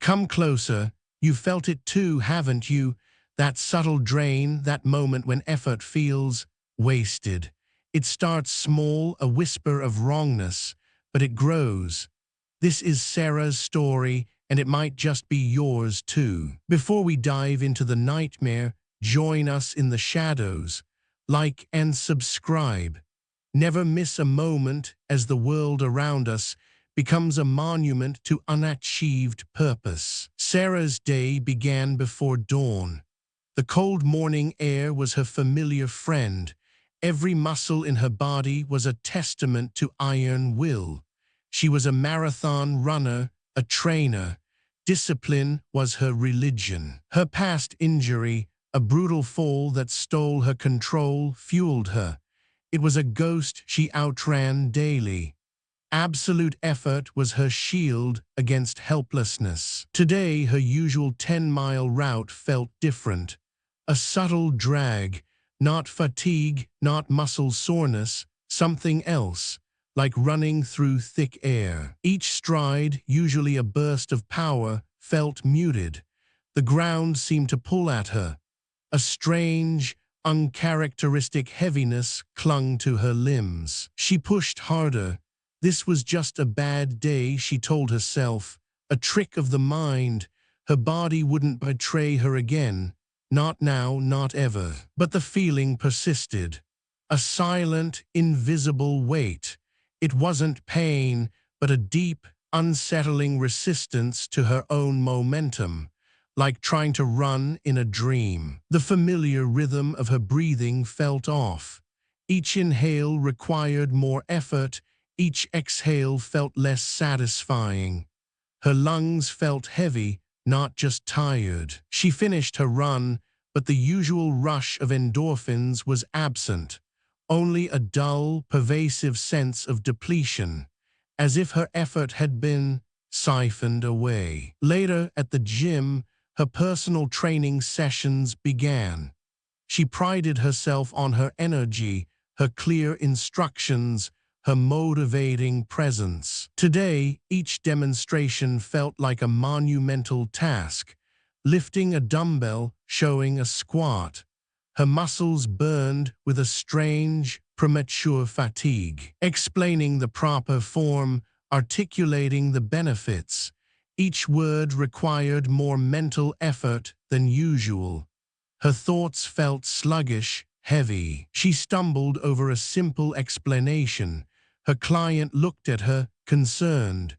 Come closer. You felt it too, haven't you? That subtle drain, that moment when effort feels wasted. It starts small, a whisper of wrongness, but it grows. This is Sarah's story, and it might just be yours too. Before we dive into the nightmare, join us in the shadows. Like and subscribe. Never miss a moment as the world around us becomes a monument to unachieved purpose. Sarah's day began before dawn. The cold morning air was her familiar friend. Every muscle in her body was a testament to iron will. She was a marathon runner, a trainer. Discipline was her religion. Her past injury, a brutal fall that stole her control, fueled her. It was a ghost she outran daily. Absolute effort was her shield against helplessness. Today, her usual 10-mile route felt different. A subtle drag, not fatigue, not muscle soreness, something else, like running through thick air. Each stride, usually a burst of power, felt muted. The ground seemed to pull at her. A strange, uncharacteristic heaviness clung to her limbs. She pushed harder. This was just a bad day, she told herself, a trick of the mind. Her body wouldn't betray her again. Not now, not ever. But the feeling persisted. A silent, invisible weight. It wasn't pain, but a deep, unsettling resistance to her own momentum, like trying to run in a dream. The familiar rhythm of her breathing felt off. Each inhale required more effort. Each exhale felt less satisfying. Her lungs felt heavy, not just tired. She finished her run, but the usual rush of endorphins was absent. Only a dull, pervasive sense of depletion, as if her effort had been siphoned away. Later, at the gym, her personal training sessions began. She prided herself on her energy, her clear instructions, her motivating presence. Today, each demonstration felt like a monumental task, lifting a dumbbell, showing a squat. Her muscles burned with a strange, premature fatigue. Explaining the proper form, articulating the benefits. Each word required more mental effort than usual. Her thoughts felt sluggish, heavy. She stumbled over a simple explanation. Her client looked at her, concerned.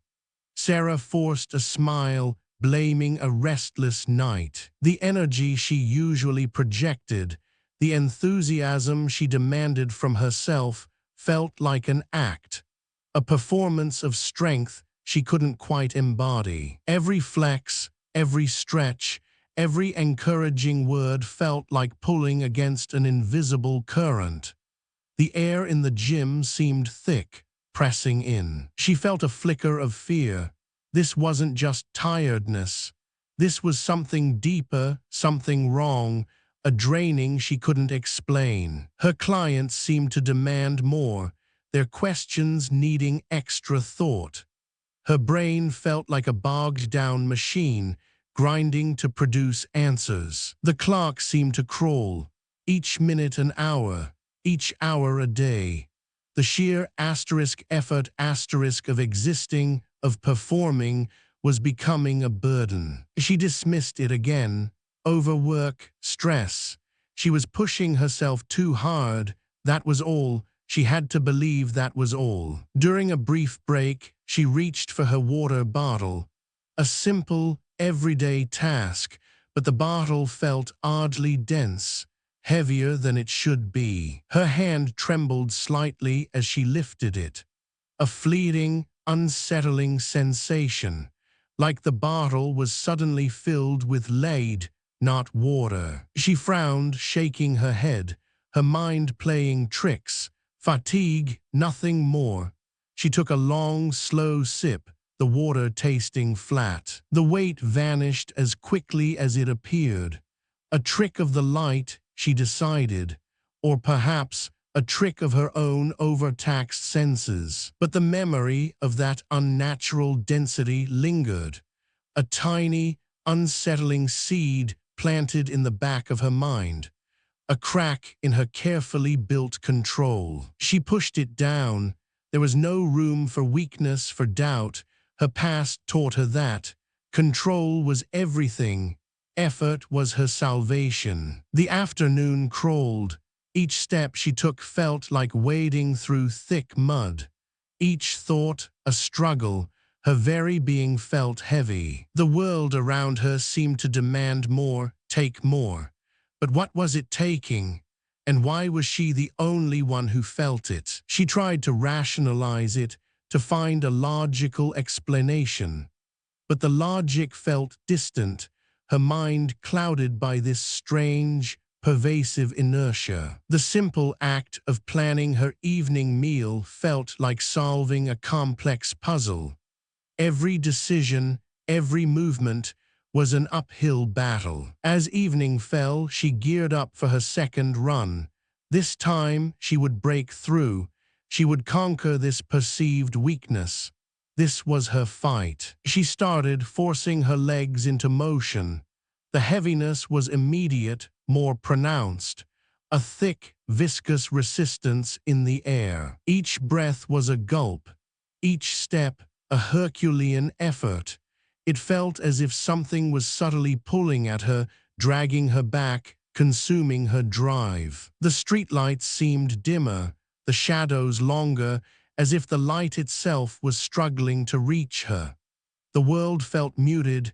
Sarah forced a smile, blaming a restless night. The energy she usually projected, the enthusiasm she demanded from herself, felt like an act, a performance of strength she couldn't quite embody. Every flex, every stretch, every encouraging word felt like pulling against an invisible current. The air in the gym seemed thick, pressing in. She felt a flicker of fear. This wasn't just tiredness. This was something deeper, something wrong, a draining she couldn't explain. Her clients seemed to demand more, their questions needing extra thought. Her brain felt like a bogged-down machine, grinding to produce answers. The clock seemed to crawl, each minute an hour, each hour a day. The sheer effort of existing, of performing, was becoming a burden. She dismissed it again. Overwork, stress. She was pushing herself too hard. That was all. She had to believe that was all. During a brief break, she reached for her water bottle. A simple, everyday task, but the bottle felt oddly dense, heavier than it should be. Her hand trembled slightly as she lifted it. A fleeting, unsettling sensation, like the bottle was suddenly filled with lead, not water. She frowned, shaking her head, her mind playing tricks. Fatigue, nothing more. She took a long, slow sip, the water tasting flat. The weight vanished as quickly as it appeared. A trick of the light, she decided, or perhaps a trick of her own overtaxed senses. But the memory of that unnatural density lingered. a tiny, unsettling seed planted in the back of her mind, a crack in her carefully built control. She pushed it down. There was no room for weakness, for doubt. Her past taught her that control was everything. Effort was her salvation. The afternoon crawled. Each step she took felt like wading through thick mud. Each thought a struggle. Her very being felt heavy. The world around her seemed to demand more, take more. But what was it taking? And why was she the only one who felt it? She tried to rationalize it, to find a logical explanation. But the logic felt distant, her mind clouded by this strange, pervasive inertia. The simple act of planning her evening meal felt like solving a complex puzzle. Every decision, every movement was an uphill battle. As evening fell, she geared up for her second run. This time, she would break through. She would conquer this perceived weakness. This was her fight. She started forcing her legs into motion. The heaviness was immediate, more pronounced. A thick, viscous resistance in the air. Each breath was a gulp. Each step a Herculean effort. It felt as if something was subtly pulling at her, dragging her back, consuming her drive. The streetlights seemed dimmer, the shadows longer, as if the light itself was struggling to reach her. The world felt muted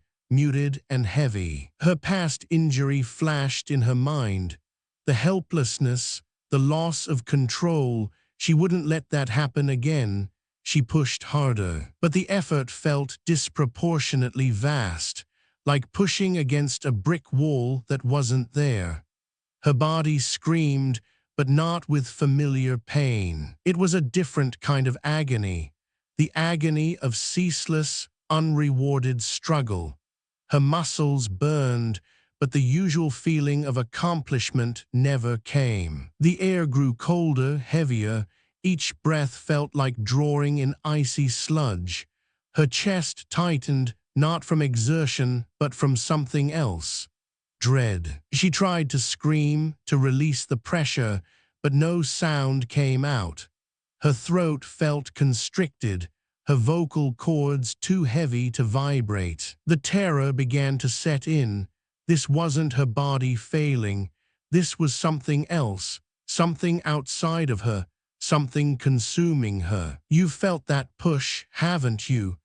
and heavy. Her past injury flashed in her mind. The helplessness, the loss of control. She wouldn't let that happen again. She pushed harder, but the effort felt disproportionately vast, like pushing against a brick wall that wasn't there. Her body screamed, but not with familiar pain. It was a different kind of agony, the agony of ceaseless, unrewarded struggle. Her muscles burned, but the usual feeling of accomplishment never came. The air grew colder, heavier. Each breath felt like drawing in icy sludge. Her chest tightened, not from exertion, but from something else. Dread. She tried to scream, to release the pressure, but no sound came out. Her throat felt constricted, her vocal cords too heavy to vibrate. The terror began to set in. This wasn't her body failing. This was something else, something outside of her. Something consuming her. You've felt that push, haven't you?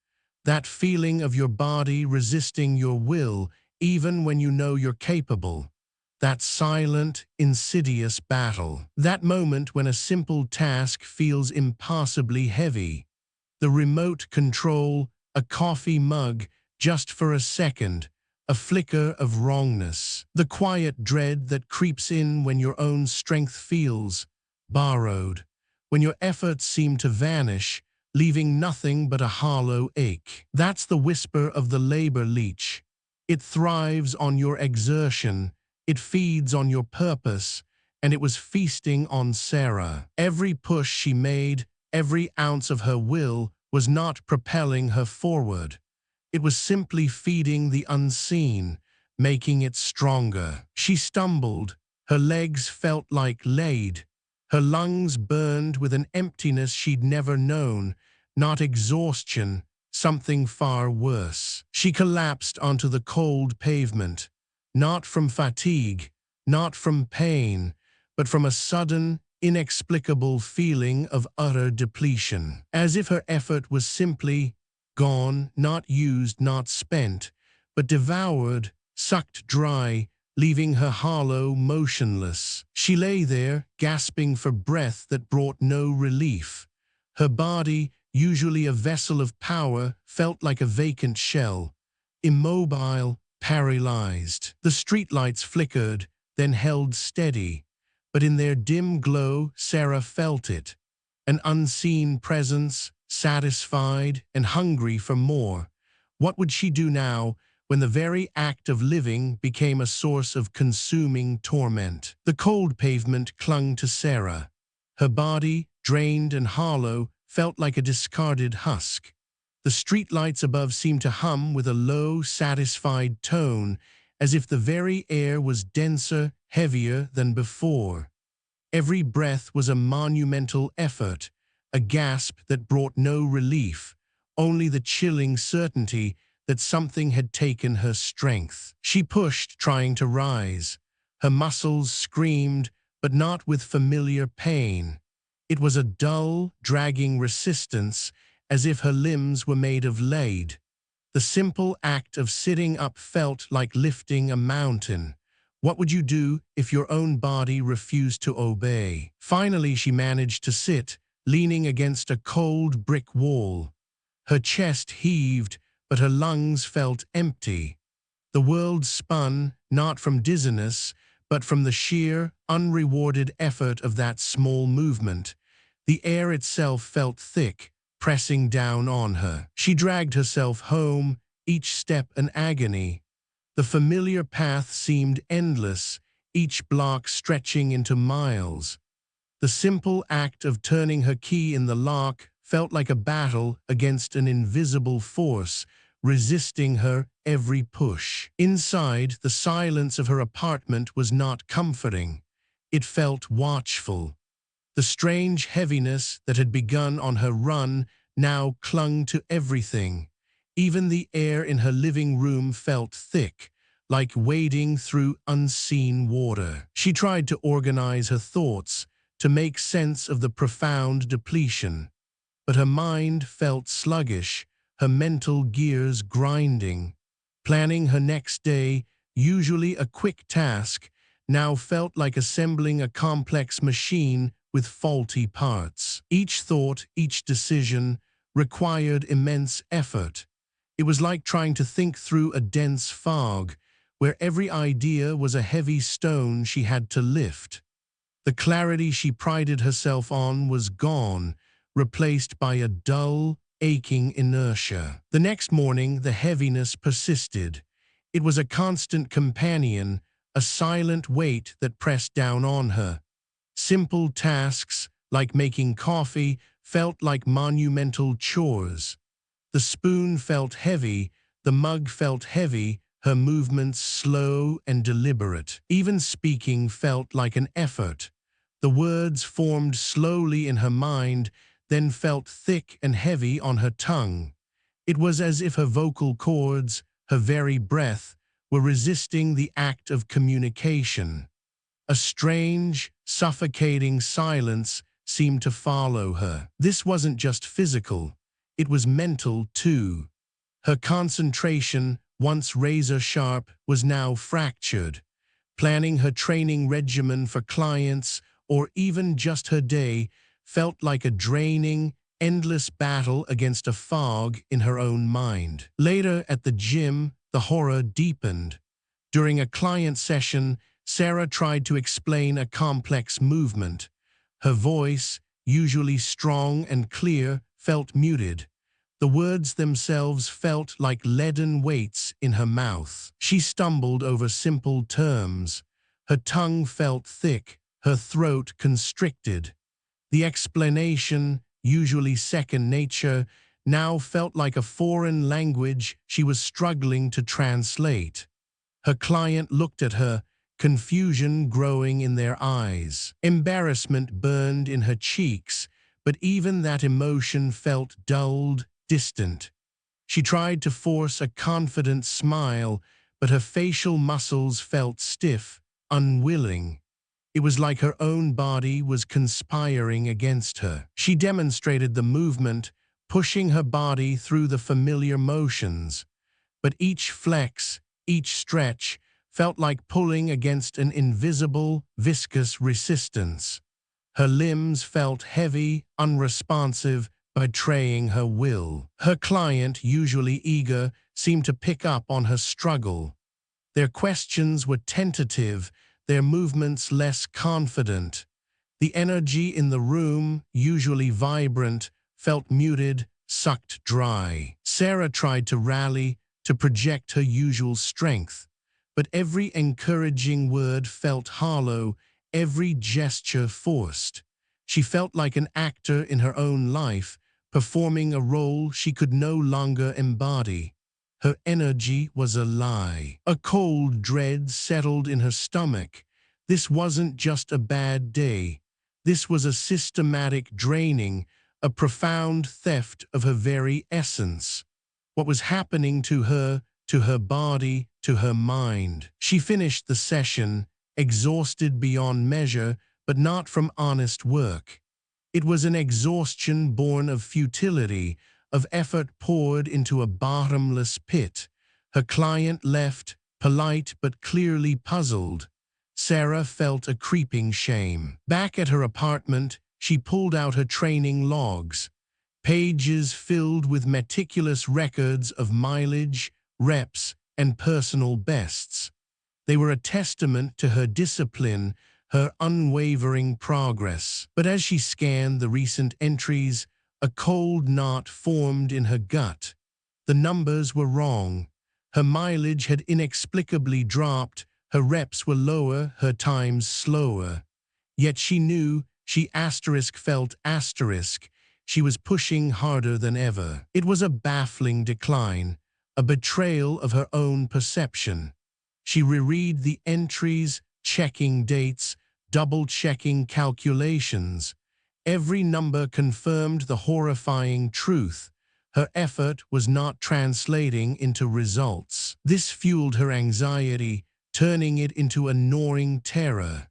That feeling of your body resisting your will, even when you know you're capable. That silent, insidious battle. That moment when a simple task feels impossibly heavy. The remote control, a coffee mug, just for a second. A flicker of wrongness. The quiet dread that creeps in when your own strength feels borrowed. When your efforts seem to vanish, leaving nothing but a hollow ache. That's the whisper of the labor leech. It thrives on your exertion, it feeds on your purpose, and it was feasting on Sarah. Every push she made, every ounce of her will, was not propelling her forward. It was simply feeding the unseen, making it stronger. She stumbled, her legs felt like lead. Her lungs burned with an emptiness she'd never known, not exhaustion, something far worse. She collapsed onto the cold pavement, not from fatigue, not from pain, but from a sudden, inexplicable feeling of utter depletion. As if her effort was simply gone, not used, not spent, but devoured, sucked dry, leaving her hollow, motionless. She lay there, gasping for breath that brought no relief. Her body, usually a vessel of power, felt like a vacant shell, immobile, paralyzed. The streetlights flickered, then held steady, but in their dim glow, Sarah felt it, an unseen presence, satisfied and hungry for more. What would she do now, when the very act of living became a source of consuming torment? The cold pavement clung to Sarah. Her body, drained and hollow, felt like a discarded husk. The streetlights above seemed to hum with a low, satisfied tone, as if the very air was denser, heavier than before. Every breath was a monumental effort, a gasp that brought no relief, only the chilling certainty that something had taken her strength. She pushed, trying to rise. Her muscles screamed, but not with familiar pain. It was a dull, dragging resistance, as if her limbs were made of lead. The simple act of sitting up felt like lifting a mountain. What would you do if your own body refused to obey? Finally, she managed to sit, leaning against a cold brick wall. Her chest heaved, but her lungs felt empty. The world spun, not from dizziness, but from the sheer, unrewarded effort of that small movement. The air itself felt thick, pressing down on her. She dragged herself home, each step an agony. The familiar path seemed endless, each block stretching into miles. The simple act of turning her key in the lock felt like a battle against an invisible force, resisting her every push. Inside, the silence of her apartment was not comforting. It felt watchful. The strange heaviness that had begun on her run now clung to everything. Even the air in her living room felt thick, like wading through unseen water. She tried to organize her thoughts, to make sense of the profound depletion. But her mind felt sluggish, her mental gears grinding. Planning her next day, usually a quick task, now felt like assembling a complex machine with faulty parts. Each thought, each decision, required immense effort. It was like trying to think through a dense fog, where every idea was a heavy stone she had to lift. The clarity she prided herself on was gone, replaced by a dull, aching inertia. The next morning, the heaviness persisted. It was a constant companion, a silent weight that pressed down on her. Simple tasks, like making coffee, felt like monumental chores. The spoon felt heavy, the mug felt heavy, her movements slow and deliberate. Even speaking felt like an effort. The words formed slowly in her mind, then felt thick and heavy on her tongue. It was as if her vocal cords, her very breath, were resisting the act of communication. A strange, suffocating silence seemed to follow her. This wasn't just physical, it was mental too. Her concentration, once razor-sharp, was now fractured. Planning her training regimen for clients, or even just her day, felt like a draining, endless battle against a fog in her own mind. Later at the gym, the horror deepened. During a client session, Sarah tried to explain a complex movement. Her voice, usually strong and clear, felt muted. The words themselves felt like leaden weights in her mouth. She stumbled over simple terms. Her tongue felt thick, her throat constricted. The explanation, usually second nature, now felt like a foreign language she was struggling to translate. Her client looked at her, confusion growing in their eyes. Embarrassment burned in her cheeks, but even that emotion felt dulled, distant. She tried to force a confident smile, but her facial muscles felt stiff, unwilling. It was like her own body was conspiring against her. She demonstrated the movement, pushing her body through the familiar motions. But each flex, each stretch, felt like pulling against an invisible, viscous resistance. Her limbs felt heavy, unresponsive, betraying her will. Her client, usually eager, seemed to pick up on her struggle. Their questions were tentative, their movements less confident. The energy in the room, usually vibrant, felt muted, sucked dry. Sarah tried to rally, to project her usual strength, but every encouraging word felt hollow, every gesture forced. She felt like an actor in her own life, performing a role she could no longer embody. Her energy was a lie. A cold dread settled in her stomach. This wasn't just a bad day. This was a systematic draining, a profound theft of her very essence. What was happening to her body, to her mind? She finished the session, exhausted beyond measure, but not from honest work. It was an exhaustion born of futility, of effort poured into a bottomless pit. Her client left, polite but clearly puzzled. Sarah felt a creeping shame. Back at her apartment, she pulled out her training logs, pages filled with meticulous records of mileage, reps, and personal bests. They were a testament to her discipline, her unwavering progress. But as she scanned the recent entries, a cold knot formed in her gut. The numbers were wrong. Her mileage had inexplicably dropped, her reps were lower, her times slower. Yet she knew, she felt she was pushing harder than ever. It was a baffling decline, a betrayal of her own perception. She reread the entries, checking dates, double-checking calculations. Every number confirmed the horrifying truth. Her effort was not translating into results. This fueled her anxiety, turning it into a gnawing terror.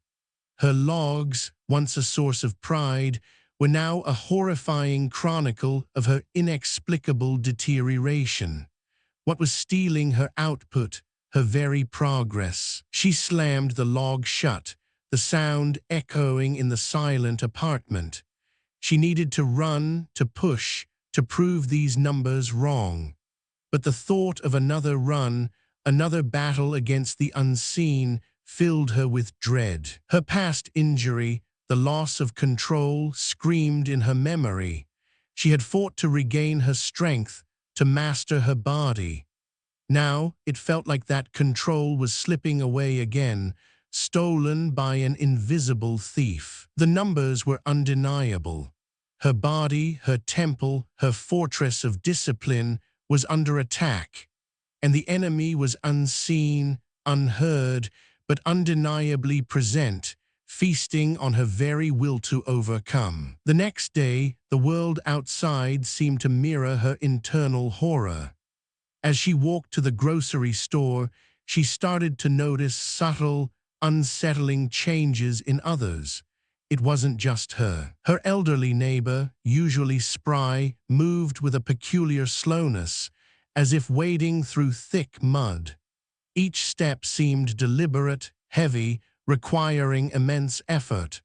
Her logs, once a source of pride, were now a horrifying chronicle of her inexplicable deterioration. What was stealing her output, her very progress? She slammed the log shut, the sound echoing in the silent apartment. She needed to run, to push, to prove these numbers wrong. But the thought of another run, another battle against the unseen, filled her with dread. Her past injury, the loss of control, screamed in her memory. She had fought to regain her strength, to master her body. Now it felt like that control was slipping away again, stolen by an invisible thief. The numbers were undeniable. Her body, her temple, her fortress of discipline was under attack, and the enemy was unseen, unheard, but undeniably present, feasting on her very will to overcome. The next day, the world outside seemed to mirror her internal horror. As she walked to the grocery store, she started to notice subtle, unsettling changes in others. It wasn't just her. Her elderly neighbor, usually spry, moved with a peculiar slowness, as if wading through thick mud. Each step seemed deliberate, heavy, requiring immense effort.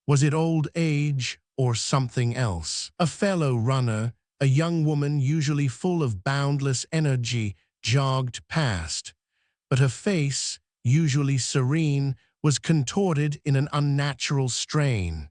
Was it old age or something else? A fellow runner, a young woman usually full of boundless energy, jogged past. But her face, usually serene, was contorted in an unnatural strain.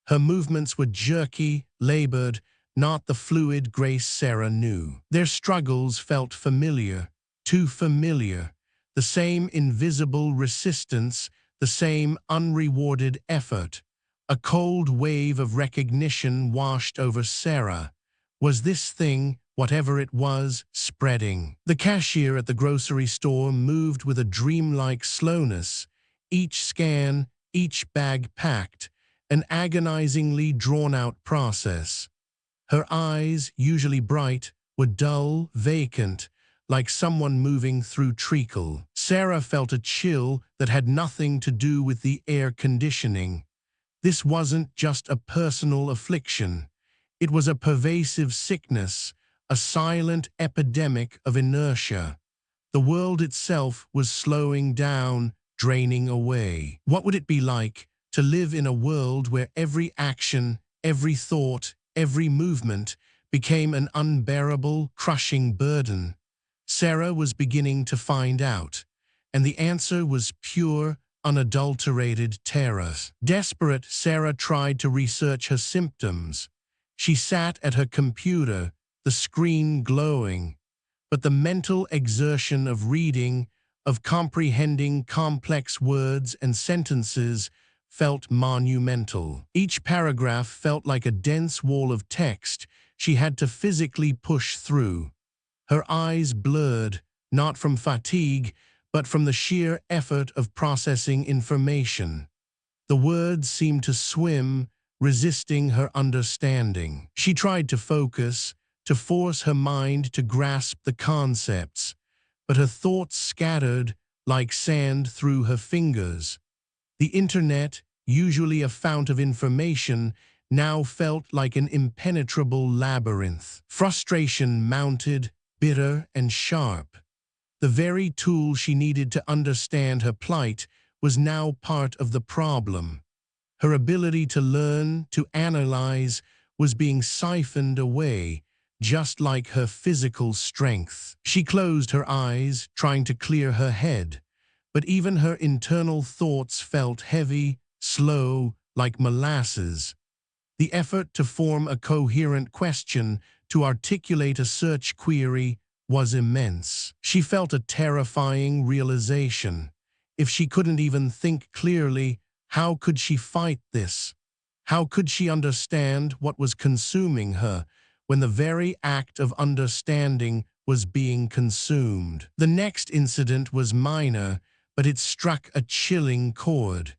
Her movements were jerky, labored, not the fluid grace Sarah knew. Their struggles felt familiar, too familiar. The same invisible resistance, the same unrewarded effort. A cold wave of recognition washed over Sarah. Was this thing, whatever it was, spreading? The cashier at the grocery store moved with a dreamlike slowness, each scan, each bag packed, an agonizingly drawn-out process. Her eyes, usually bright, were dull, vacant, like someone moving through treacle. Sarah felt a chill that had nothing to do with the air conditioning. This wasn't just a personal affliction. It was a pervasive sickness, a silent epidemic of inertia. The world itself was slowing down, draining away. What would it be like to live in a world where every action, every thought, every movement became an unbearable, crushing burden? Sarah was beginning to find out, and the answer was pure, unadulterated terror. Desperate, Sarah tried to research her symptoms. She sat at her computer, the screen glowing, but the mental exertion of reading, of comprehending complex words and sentences, felt monumental. Each paragraph felt like a dense wall of text, she had to physically push through. Her eyes blurred, not from fatigue, but from the sheer effort of processing information. The words seemed to swim, resisting her understanding. She tried to focus, to force her mind to grasp the concepts, but her thoughts scattered like sand through her fingers. The internet, usually a fount of information, now felt like an impenetrable labyrinth. Frustration mounted, bitter and sharp. The very tool she needed to understand her plight was now part of the problem. Her ability to learn, to analyze, was being siphoned away, just like her physical strength. She closed her eyes, trying to clear her head, but even her internal thoughts felt heavy, slow, like molasses. The effort to form a coherent question, to articulate a search query, was immense. She felt a terrifying realization. If she couldn't even think clearly, how could she fight this? How could she understand what was consuming her when the very act of understanding was being consumed? The next incident was minor, but it struck a chilling chord.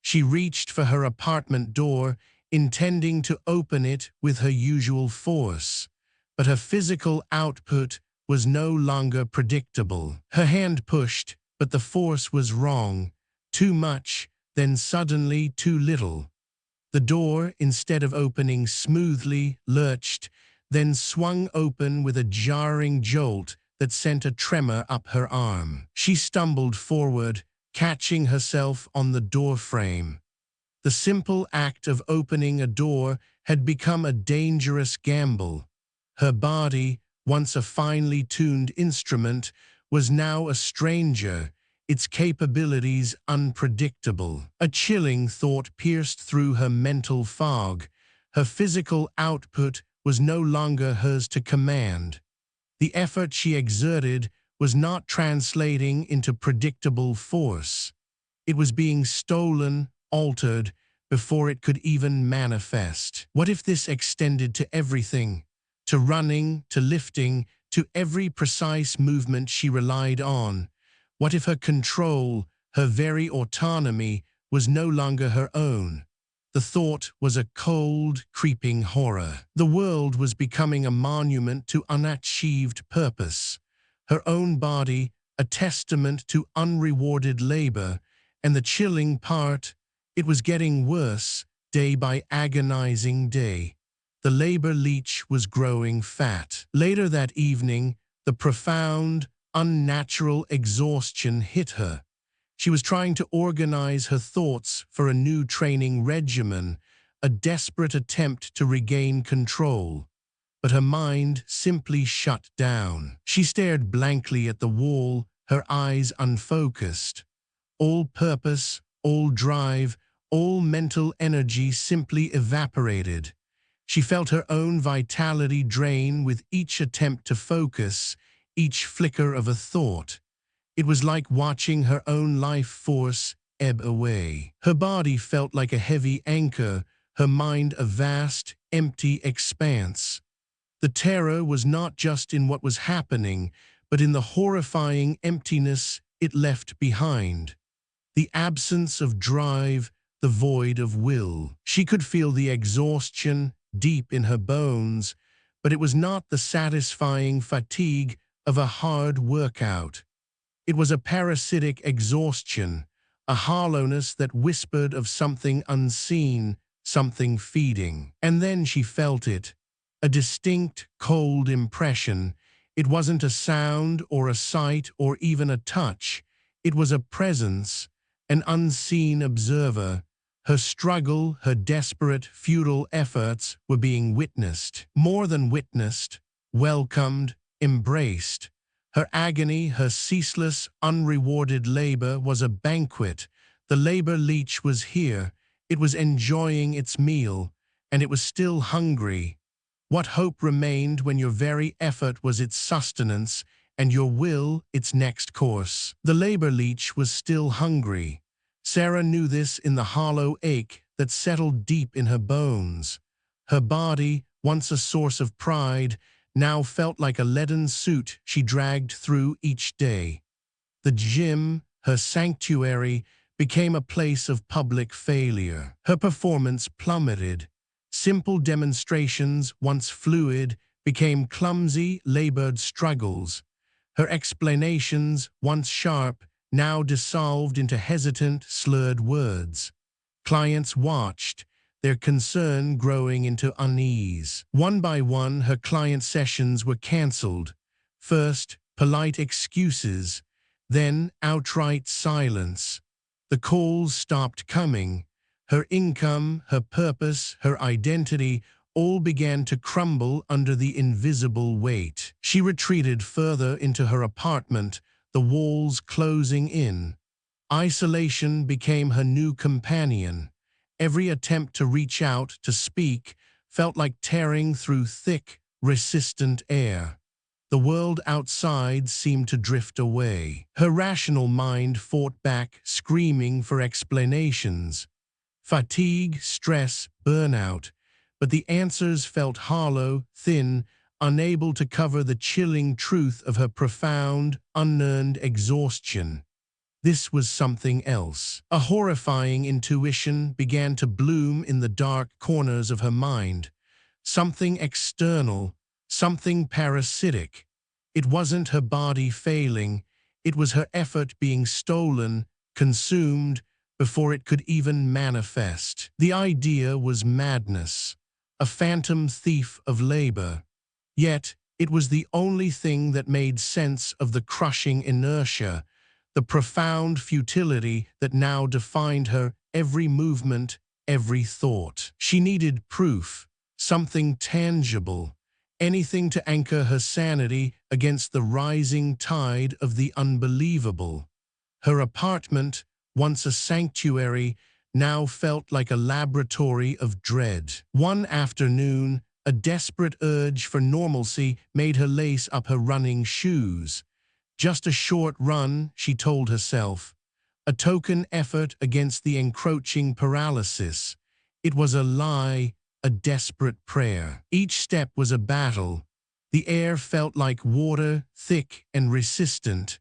She reached for her apartment door, intending to open it with her usual force, but her physical output was no longer predictable. Her hand pushed, but the force was wrong. Too much, then suddenly too little. The door, instead of opening smoothly, lurched, then swung open with a jarring jolt that sent a tremor up her arm. She stumbled forward, catching herself on the doorframe. The simple act of opening a door had become a dangerous gamble. Her body, once a finely tuned instrument, was now a stranger, its capabilities unpredictable. A chilling thought pierced through her mental fog. Her physical output was no longer hers to command. The effort she exerted was not translating into predictable force. It was being stolen, altered, before it could even manifest. What if this extended to everything? To running, to lifting, to every precise movement she relied on? What if her control, her very autonomy, was no longer her own? The thought was a cold, creeping horror. The world was becoming a monument to unachieved purpose. Her own body, a testament to unrewarded labor, and the chilling part, it was getting worse, day by agonizing day. The labor leech was growing fat. Later that evening, the profound, unnatural exhaustion hit her. She was trying to organize her thoughts for a new training regimen, a desperate attempt to regain control. But her mind simply shut down. She stared blankly at the wall, her eyes unfocused. All purpose, all drive, all mental energy simply evaporated. She felt her own vitality drain with each attempt to focus, each flicker of a thought. It was like watching her own life force ebb away. Her body felt like a heavy anchor, her mind a vast, empty expanse. The terror was not just in what was happening, but in the horrifying emptiness it left behind. The absence of drive, the void of will. She could feel the exhaustion deep in her bones, but it was not the satisfying fatigue of a hard workout. It was a parasitic exhaustion, a hollowness that whispered of something unseen, something feeding. And then she felt it, a distinct, cold impression. It wasn't a sound or a sight or even a touch. It was a presence, an unseen observer. Her struggle, her desperate, futile efforts were being witnessed. More than witnessed, welcomed, embraced. Her agony, her ceaseless, unrewarded labor was a banquet. The labor leech was here. It was enjoying its meal, and it was still hungry. What hope remained when your very effort was its sustenance, and your will its next course? The labor leech was still hungry. Sarah knew this in the hollow ache that settled deep in her bones. Her body, once a source of pride, now felt like a leaden suit she dragged through each day. The gym, her sanctuary, became a place of public failure. Her performance plummeted. Simple demonstrations, once fluid, became clumsy, labored struggles. Her explanations, once sharp, now dissolved into hesitant, slurred words. Clients watched, their concern growing into unease. One by one, her client sessions were cancelled. First, polite excuses, then outright silence. The calls stopped coming. Her income, her purpose, her identity all began to crumble under the invisible weight. She retreated further into her apartment, the walls closing in. Isolation became her new companion. Every attempt to reach out, to speak, felt like tearing through thick, resistant air. The world outside seemed to drift away. Her rational mind fought back, screaming for explanations. Fatigue, stress, burnout. But the answers felt hollow, thin, unable to cover the chilling truth of her profound, unearned exhaustion. This was something else. A horrifying intuition began to bloom in the dark corners of her mind. Something external, something parasitic. It wasn't her body failing, it was her effort being stolen, consumed, before it could even manifest. The idea was madness, a phantom thief of labor. Yet, it was the only thing that made sense of the crushing inertia, the profound futility that now defined her every movement, every thought. She needed proof, something tangible, anything to anchor her sanity against the rising tide of the unbelievable. Her apartment, once a sanctuary, now felt like a laboratory of dread. One afternoon, a desperate urge for normalcy made her lace up her running shoes. Just a short run, she told herself. A token effort against the encroaching paralysis. It was a lie, a desperate prayer. Each step was a battle. The air felt like water, thick and resistant.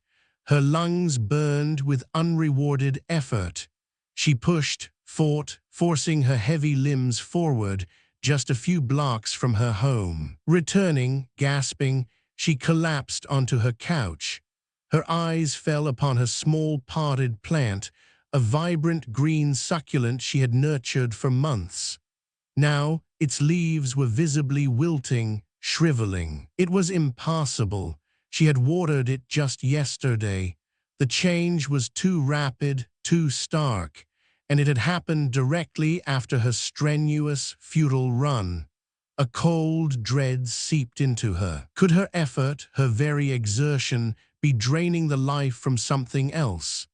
Her lungs burned with unrewarded effort. She pushed, fought, forcing her heavy limbs forward, just a few blocks from her home. Returning, gasping, she collapsed onto her couch. Her eyes fell upon her small potted plant, a vibrant green succulent she had nurtured for months. Now, its leaves were visibly wilting, shriveling. It was impossible. She had watered it just yesterday. The change was too rapid, too stark, and it had happened directly after her strenuous, futile run. A cold dread seeped into her. Could her effort, her very exertion, be draining the life from something else?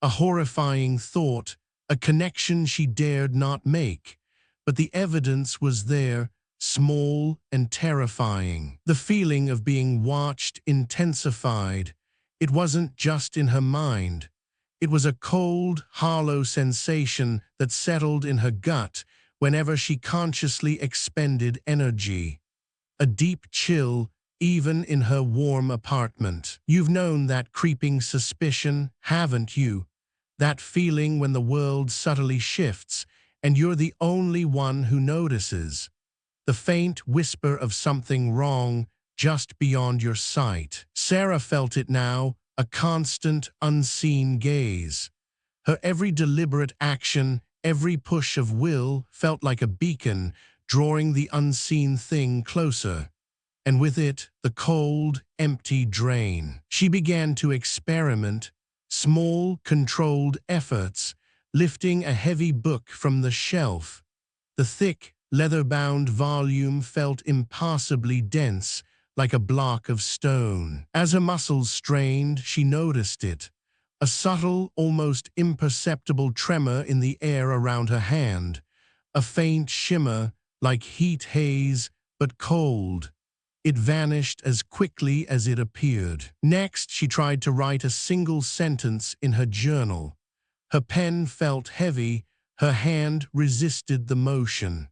A horrifying thought, a connection she dared not make. But the evidence was there, small and terrifying. The feeling of being watched intensified. It wasn't just in her mind. It was a cold, hollow sensation that settled in her gut whenever she consciously expended energy. A deep chill, even in her warm apartment. You've known that creeping suspicion, haven't you? That feeling when the world subtly shifts, and you're the only one who notices. The faint whisper of something wrong just beyond your sight. Sarah felt it now, a constant, unseen gaze. Her every deliberate action, every push of will felt like a beacon, drawing the unseen thing closer. And with it, the cold, empty drain. She began to experiment, small, controlled efforts, lifting a heavy book from the shelf. The thick, leather-bound volume felt impossibly dense, like a block of stone. As her muscles strained, she noticed it. A subtle, almost imperceptible tremor in the air around her hand. A faint shimmer, like heat haze, but cold. It vanished as quickly as it appeared. Next, she tried to write a single sentence in her journal. Her pen felt heavy, her hand resisted the motion.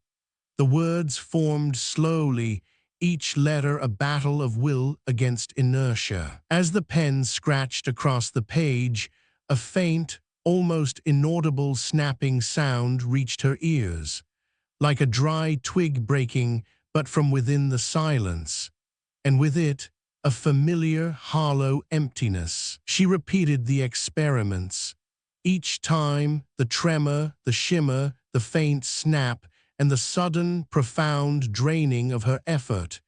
The words formed slowly, each letter a battle of will against inertia. As the pen scratched across the page, a faint, almost inaudible snapping sound reached her ears, like a dry twig breaking, but from within the silence, and with it, a familiar, hollow emptiness. She repeated the experiments. Each time, the tremor, the shimmer, the faint snap, and the sudden, profound draining of her effort.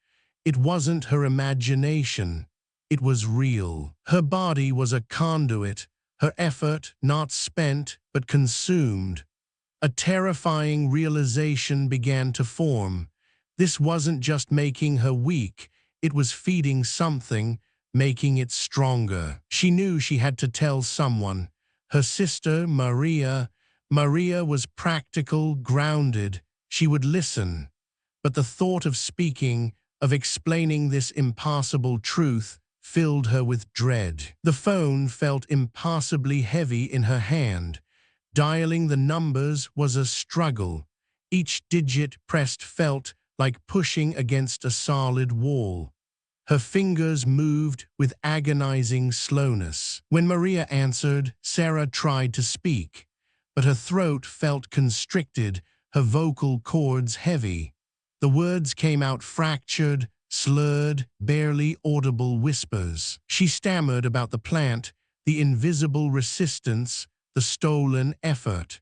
It wasn't her imagination. It was real. Her body was a conduit, her effort not spent but consumed. A terrifying realization began to form. This wasn't just making her weak, it was feeding something, making it stronger. She knew she had to tell someone. Her sister, Maria. Maria was practical, grounded. She would listen. But the thought of speaking, of explaining this impossible truth, filled her with dread. The phone felt impossibly heavy in her hand. Dialing the numbers was a struggle. Each digit pressed felt like pushing against a solid wall. Her fingers moved with agonizing slowness. When Maria answered, Sarah tried to speak, but her throat felt constricted, her vocal cords heavy. The words came out fractured, slurred, barely audible whispers. She stammered about the plant, the invisible resistance, the stolen effort.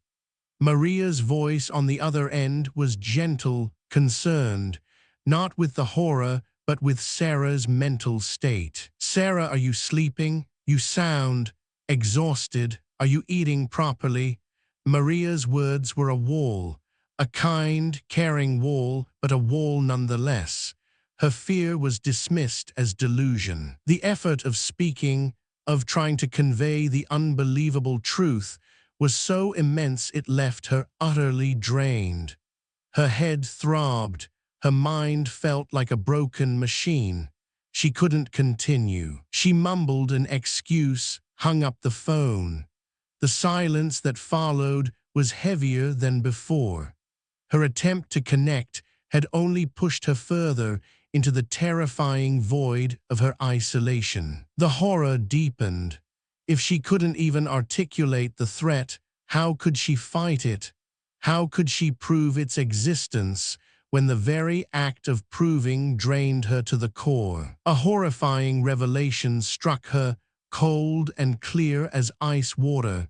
Maria's voice on the other end was gentle, concerned, not with the horror, but with Sarah's mental state. Sarah, are you sleeping? You sound exhausted. Are you eating properly? Maria's words were a wall, a kind, caring wall, but a wall nonetheless. Her fear was dismissed as delusion. The effort of speaking, of trying to convey the unbelievable truth, was so immense it left her utterly drained. Her head throbbed. Her mind felt like a broken machine. She couldn't continue. She mumbled an excuse, hung up the phone. The silence that followed was heavier than before. Her attempt to connect had only pushed her further into the terrifying void of her isolation. The horror deepened. If she couldn't even articulate the threat, how could she fight it? How could she prove its existence when the very act of proving drained her to the core? A horrifying revelation struck her, cold and clear as ice water.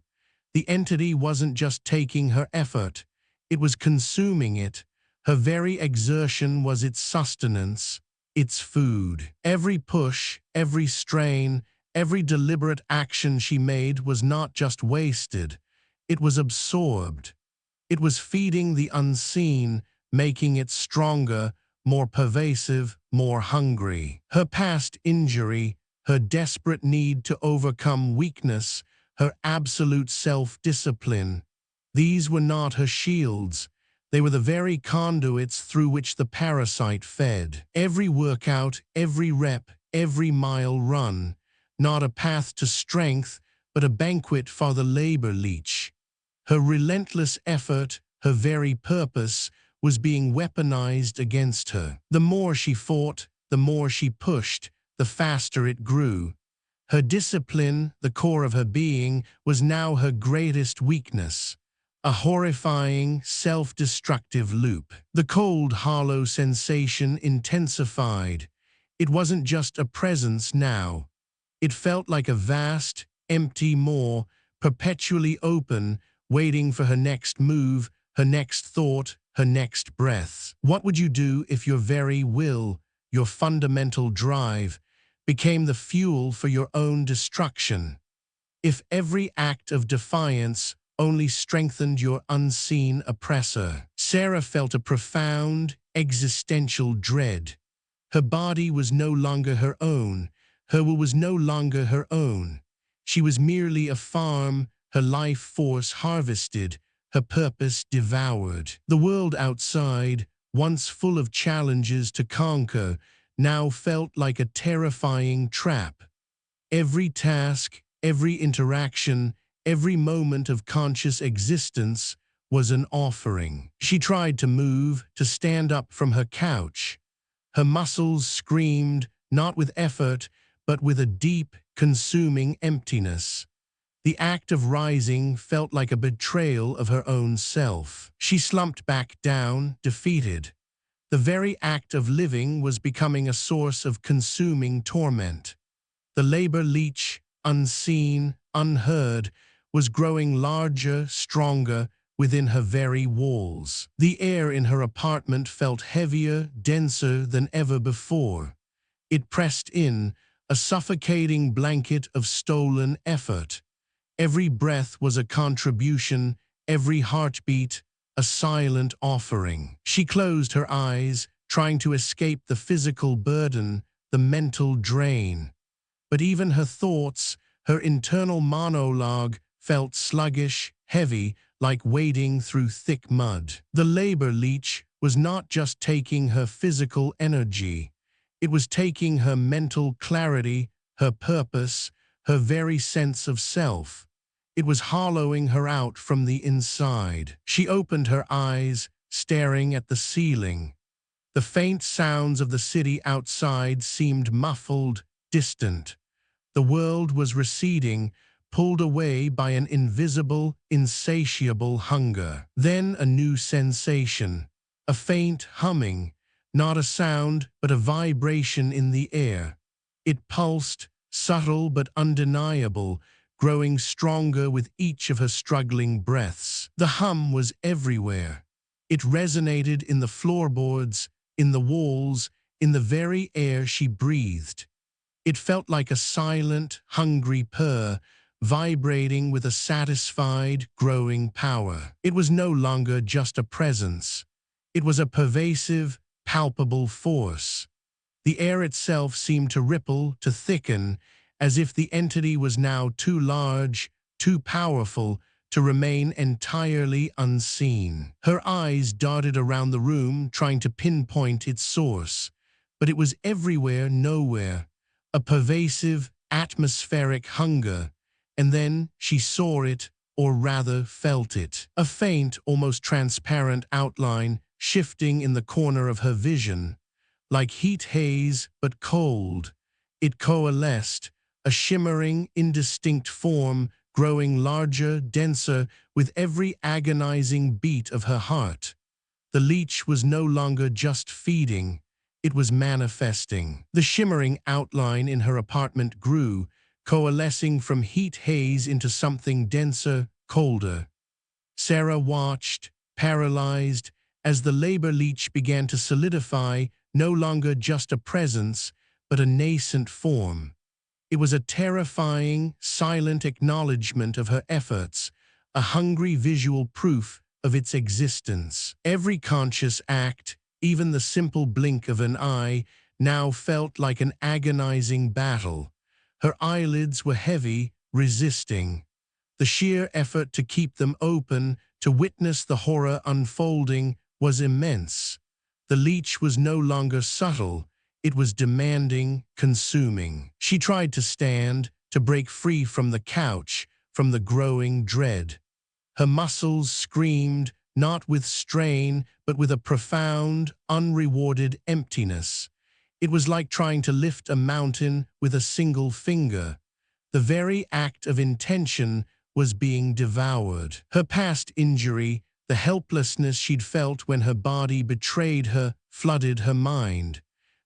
The entity wasn't just taking her effort, it was consuming it. Her very exertion was its sustenance, its food. Every push, every strain, every deliberate action she made was not just wasted, it was absorbed. It was feeding the unseen, making it stronger, more pervasive, more hungry. Her past injury, her desperate need to overcome weakness, her absolute self-discipline, these were not her shields. They were the very conduits through which the parasite fed. Every workout, every rep, every mile run, not a path to strength, but a banquet for the labor leech. Her relentless effort, her very purpose, was being weaponized against her. The more she fought, the more she pushed, the faster it grew. Her discipline, the core of her being, was now her greatest weakness. A horrifying, self-destructive loop. The cold, hollow sensation intensified. It wasn't just a presence now. It felt like a vast, empty maw, perpetually open, waiting for her next move, her next thought, her next breath. What would you do if your very will, your fundamental drive, became the fuel for your own destruction? If every act of defiance only strengthened your unseen oppressor? Sarah felt a profound, existential dread. Her body was no longer her own. Her will was no longer her own. She was merely a farm, her life force harvested, her purpose devoured. The world outside, once full of challenges to conquer, now felt like a terrifying trap. Every task, every interaction, every moment of conscious existence was an offering. She tried to move, to stand up from her couch. Her muscles screamed, not with effort, but with a deep, consuming emptiness. The act of rising felt like a betrayal of her own self. She slumped back down, defeated. The very act of living was becoming a source of consuming torment. The labor leech, unseen, unheard, was growing larger, stronger, within her very walls. The air in her apartment felt heavier, denser than ever before. It pressed in, a suffocating blanket of stolen effort. Every breath was a contribution, every heartbeat a silent offering. She closed her eyes, trying to escape the physical burden, the mental drain. But even her thoughts, her internal monologue, felt sluggish, heavy, like wading through thick mud. The labor leech was not just taking her physical energy. It was taking her mental clarity, her purpose, her very sense of self. It was hollowing her out from the inside. She opened her eyes, staring at the ceiling. The faint sounds of the city outside seemed muffled, distant. The world was receding, pulled away by an invisible, insatiable hunger. Then a new sensation, a faint humming, not a sound, but a vibration in the air. It pulsed, subtle but undeniable, growing stronger with each of her struggling breaths. The hum was everywhere. It resonated in the floorboards, in the walls, in the very air she breathed. It felt like a silent, hungry purr, vibrating with a satisfied, growing power. It was no longer just a presence. It was a pervasive, palpable force. The air itself seemed to ripple, to thicken, as if the entity was now too large, too powerful, to remain entirely unseen. Her eyes darted around the room, trying to pinpoint its source. But it was everywhere, nowhere. A pervasive, atmospheric hunger. And then she saw it, or rather felt it. A faint, almost transparent outline shifting in the corner of her vision. Like heat haze, but cold. It coalesced, a shimmering, indistinct form, growing larger, denser, with every agonizing beat of her heart. The leech was no longer just feeding, it was manifesting. The shimmering outline in her apartment grew, coalescing from heat haze into something denser, colder. Sarah watched, paralyzed, as the labor leech began to solidify, no longer just a presence, but a nascent form. It was a terrifying, silent acknowledgement of her efforts, a hungry visual proof of its existence. Every conscious act, even the simple blink of an eye, now felt like an agonizing battle. Her eyelids were heavy, resisting. The sheer effort to keep them open, to witness the horror unfolding, was immense. The leech was no longer subtle. It was demanding, consuming. She tried to stand, to break free from the couch, from the growing dread. Her muscles screamed, not with strain, but with a profound, unrewarded emptiness. It was like trying to lift a mountain with a single finger. The very act of intention was being devoured. Her past injury, the helplessness she'd felt when her body betrayed her, flooded her mind.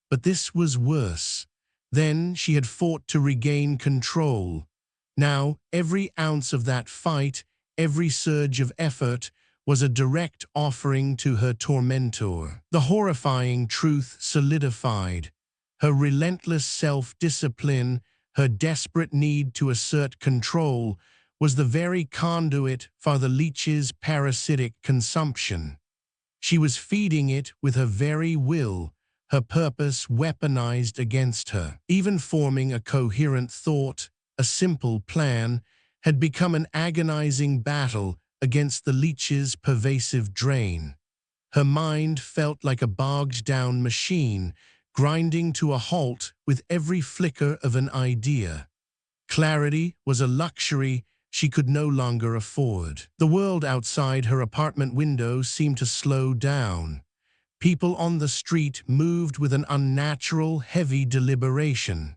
But this was worse. Then she had fought to regain control. Now, every ounce of that fight, every surge of effort, was a direct offering to her tormentor. The horrifying truth solidified. Her relentless self-discipline, her desperate need to assert control, was the very conduit for the leech's parasitic consumption. She was feeding it with her very will, her purpose weaponized against her. Even forming a coherent thought, a simple plan, had become an agonizing battle against the leech's pervasive drain. Her mind felt like a bogged-down machine, grinding to a halt with every flicker of an idea. Clarity was a luxury she could no longer afford. The world outside her apartment window seemed to slow down. People on the street moved with an unnatural, heavy deliberation.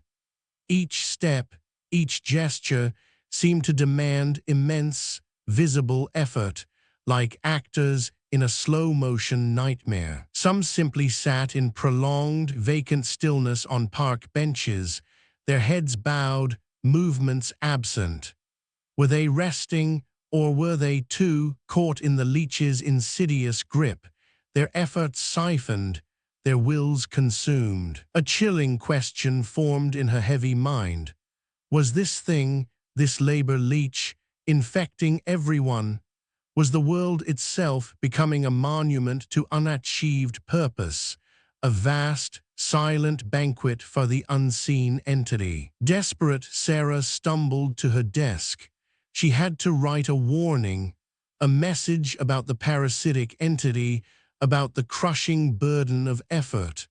Each step, each gesture seemed to demand immense, visible effort, like actors in a slow-motion nightmare. Some simply sat in prolonged, vacant stillness on park benches, their heads bowed, movements absent. Were they resting, or were they too caught in the leech's insidious grip, their efforts siphoned, their wills consumed? A chilling question formed in her heavy mind. Was this thing, this labor leech, infecting everyone? Was the world itself becoming a monument to unachieved purpose, a vast, silent banquet for the unseen entity? Desperate, Sarah stumbled to her desk. She had to write a warning, a message about the parasitic entity, about the crushing burden of effort.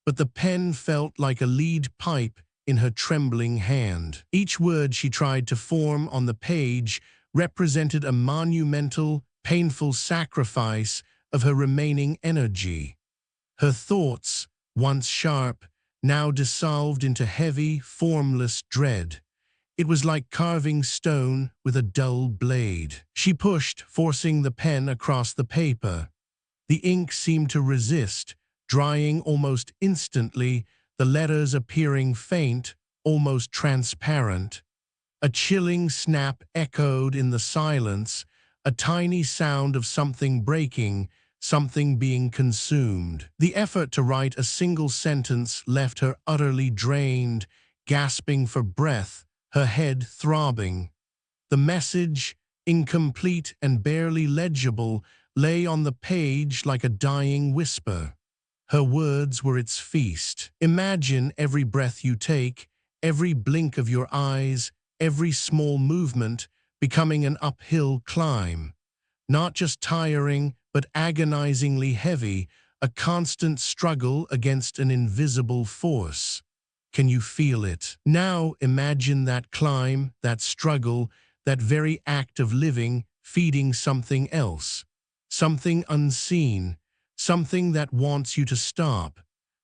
But the pen felt like a lead pipe in her trembling hand. Each word she tried to form on the page represented a monumental, painful sacrifice of her remaining energy. Her thoughts, once sharp, now dissolved into heavy, formless dread. It was like carving stone with a dull blade. She pushed, forcing the pen across the paper. The ink seemed to resist, drying almost instantly, the letters appearing faint, almost transparent. A chilling snap echoed in the silence, a tiny sound of something breaking, something being consumed. The effort to write a single sentence left her utterly drained, gasping for breath, her head throbbing. The message, incomplete and barely legible, lay on the page like a dying whisper. Her words were its feast. Imagine every breath you take, every blink of your eyes, every small movement becoming an uphill climb. Not just tiring, but agonizingly heavy, a constant struggle against an invisible force. Can you feel it? Now imagine that climb, that struggle, that very act of living, feeding something else. Something unseen, something that wants you to stop,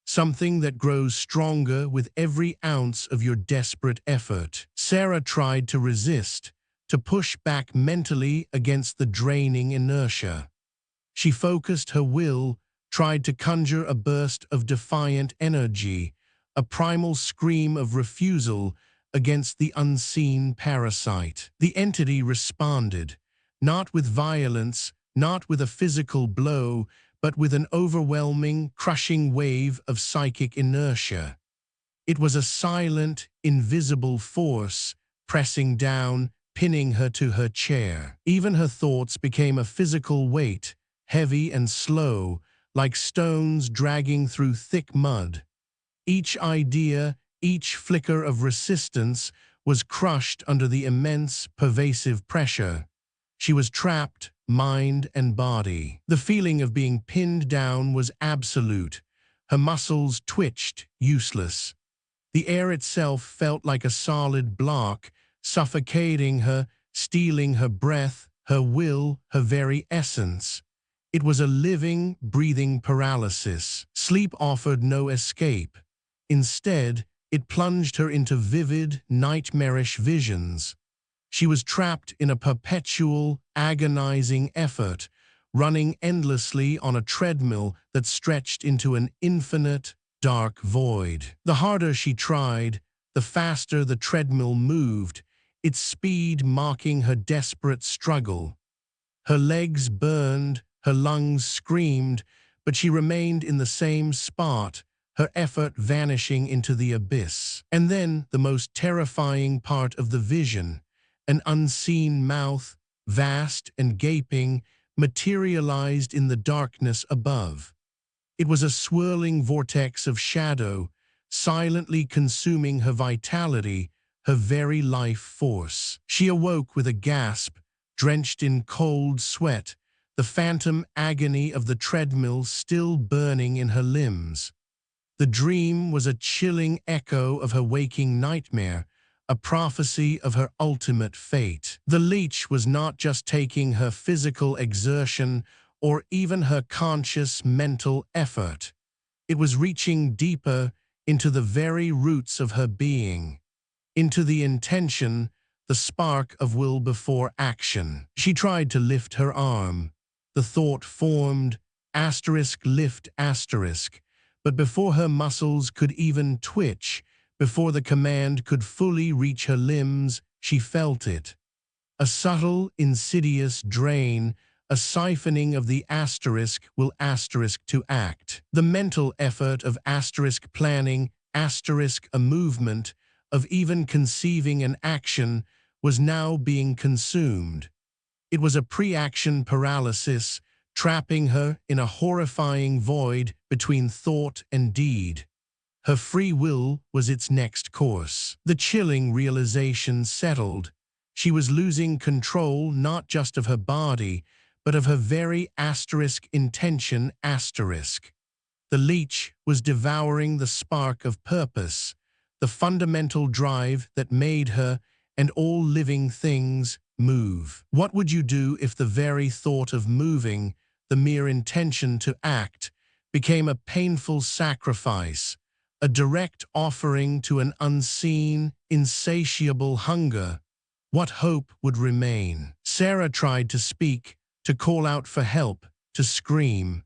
something that grows stronger with every ounce of your desperate effort. Sarah tried to resist, to push back mentally against the draining inertia. She focused her will, tried to conjure a burst of defiant energy, a primal scream of refusal against the unseen parasite. The entity responded, not with violence, not with a physical blow, but with an overwhelming, crushing wave of psychic inertia. It was a silent, invisible force, pressing down, pinning her to her chair. Even her thoughts became a physical weight, heavy and slow, like stones dragging through thick mud. Each idea, each flicker of resistance was crushed under the immense, pervasive pressure. She was trapped, mind and body. The feeling of being pinned down was absolute. Her muscles twitched, useless. The air itself felt like a solid block, suffocating her, stealing her breath, her will, her very essence. It was a living, breathing paralysis. Sleep offered no escape. Instead, it plunged her into vivid, nightmarish visions. She was trapped in a perpetual, agonizing effort, running endlessly on a treadmill that stretched into an infinite, dark void. The harder she tried, the faster the treadmill moved, its speed mocking her desperate struggle. Her legs burned, her lungs screamed, but she remained in the same spot, her effort vanishing into the abyss. And then the most terrifying part of the vision, an unseen mouth, vast and gaping, materialized in the darkness above. It was a swirling vortex of shadow, silently consuming her vitality, her very life force. She awoke with a gasp, drenched in cold sweat, the phantom agony of the treadmill still burning in her limbs. The dream was a chilling echo of her waking nightmare, a prophecy of her ultimate fate. The leech was not just taking her physical exertion or even her conscious mental effort. It was reaching deeper into the very roots of her being, into the intention, the spark of will before action. She tried to lift her arm. The thought formed, lift asterisk, but before her muscles could even twitch, before the command could fully reach her limbs, she felt it. A subtle, insidious drain, a siphoning of the will to act. The mental effort of planning, a movement, of even conceiving an action, was now being consumed. It was a pre-action paralysis, trapping her in a horrifying void between thought and deed. Her free will was its next course. The chilling realization settled. She was losing control not just of her body, but of her very intention. The leech was devouring the spark of purpose, the fundamental drive that made her and all living things move. What would you do if the very thought of moving, the mere intention to act, became a painful sacrifice, a direct offering to an unseen, insatiable hunger? What hope would remain? Sarah tried to speak, to call out for help, to scream,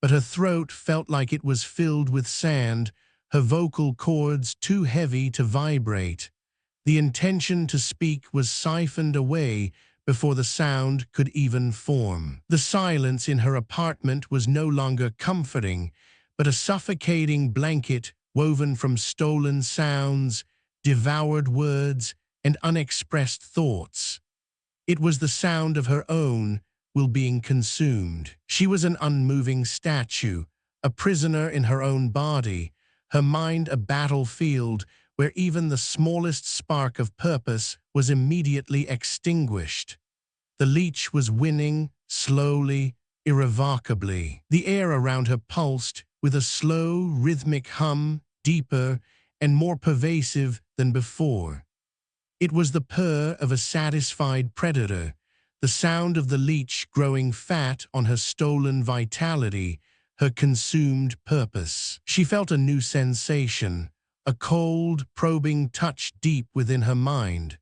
but her throat felt like it was filled with sand, her vocal cords too heavy to vibrate. The intention to speak was siphoned away before the sound could even form. The silence in her apartment was no longer comforting, but a suffocating blanket woven from stolen sounds, devoured words, and unexpressed thoughts. It was the sound of her own will being consumed. She was an unmoving statue, a prisoner in her own body, her mind a battlefield where even the smallest spark of purpose was immediately extinguished. The leech was winning, slowly, irrevocably. The air around her pulsed with a slow, rhythmic hum, deeper and more pervasive than before. It was the purr of a satisfied predator, the sound of the leech growing fat on her stolen vitality, her consumed purpose. She felt a new sensation, a cold, probing touch deep within her mind.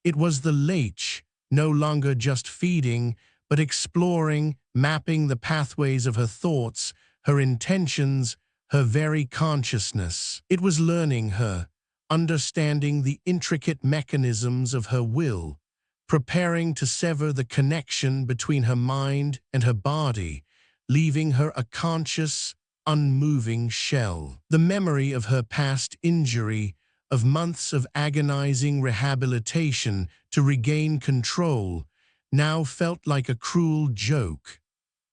It was the leech, no longer just feeding, but exploring, mapping the pathways of her thoughts, her intentions, her very consciousness. It was learning her, understanding the intricate mechanisms of her will, preparing to sever the connection between her mind and her body, leaving her a conscious, unmoving shell. The memory of her past injury, of months of agonizing rehabilitation to regain control, now felt like a cruel joke.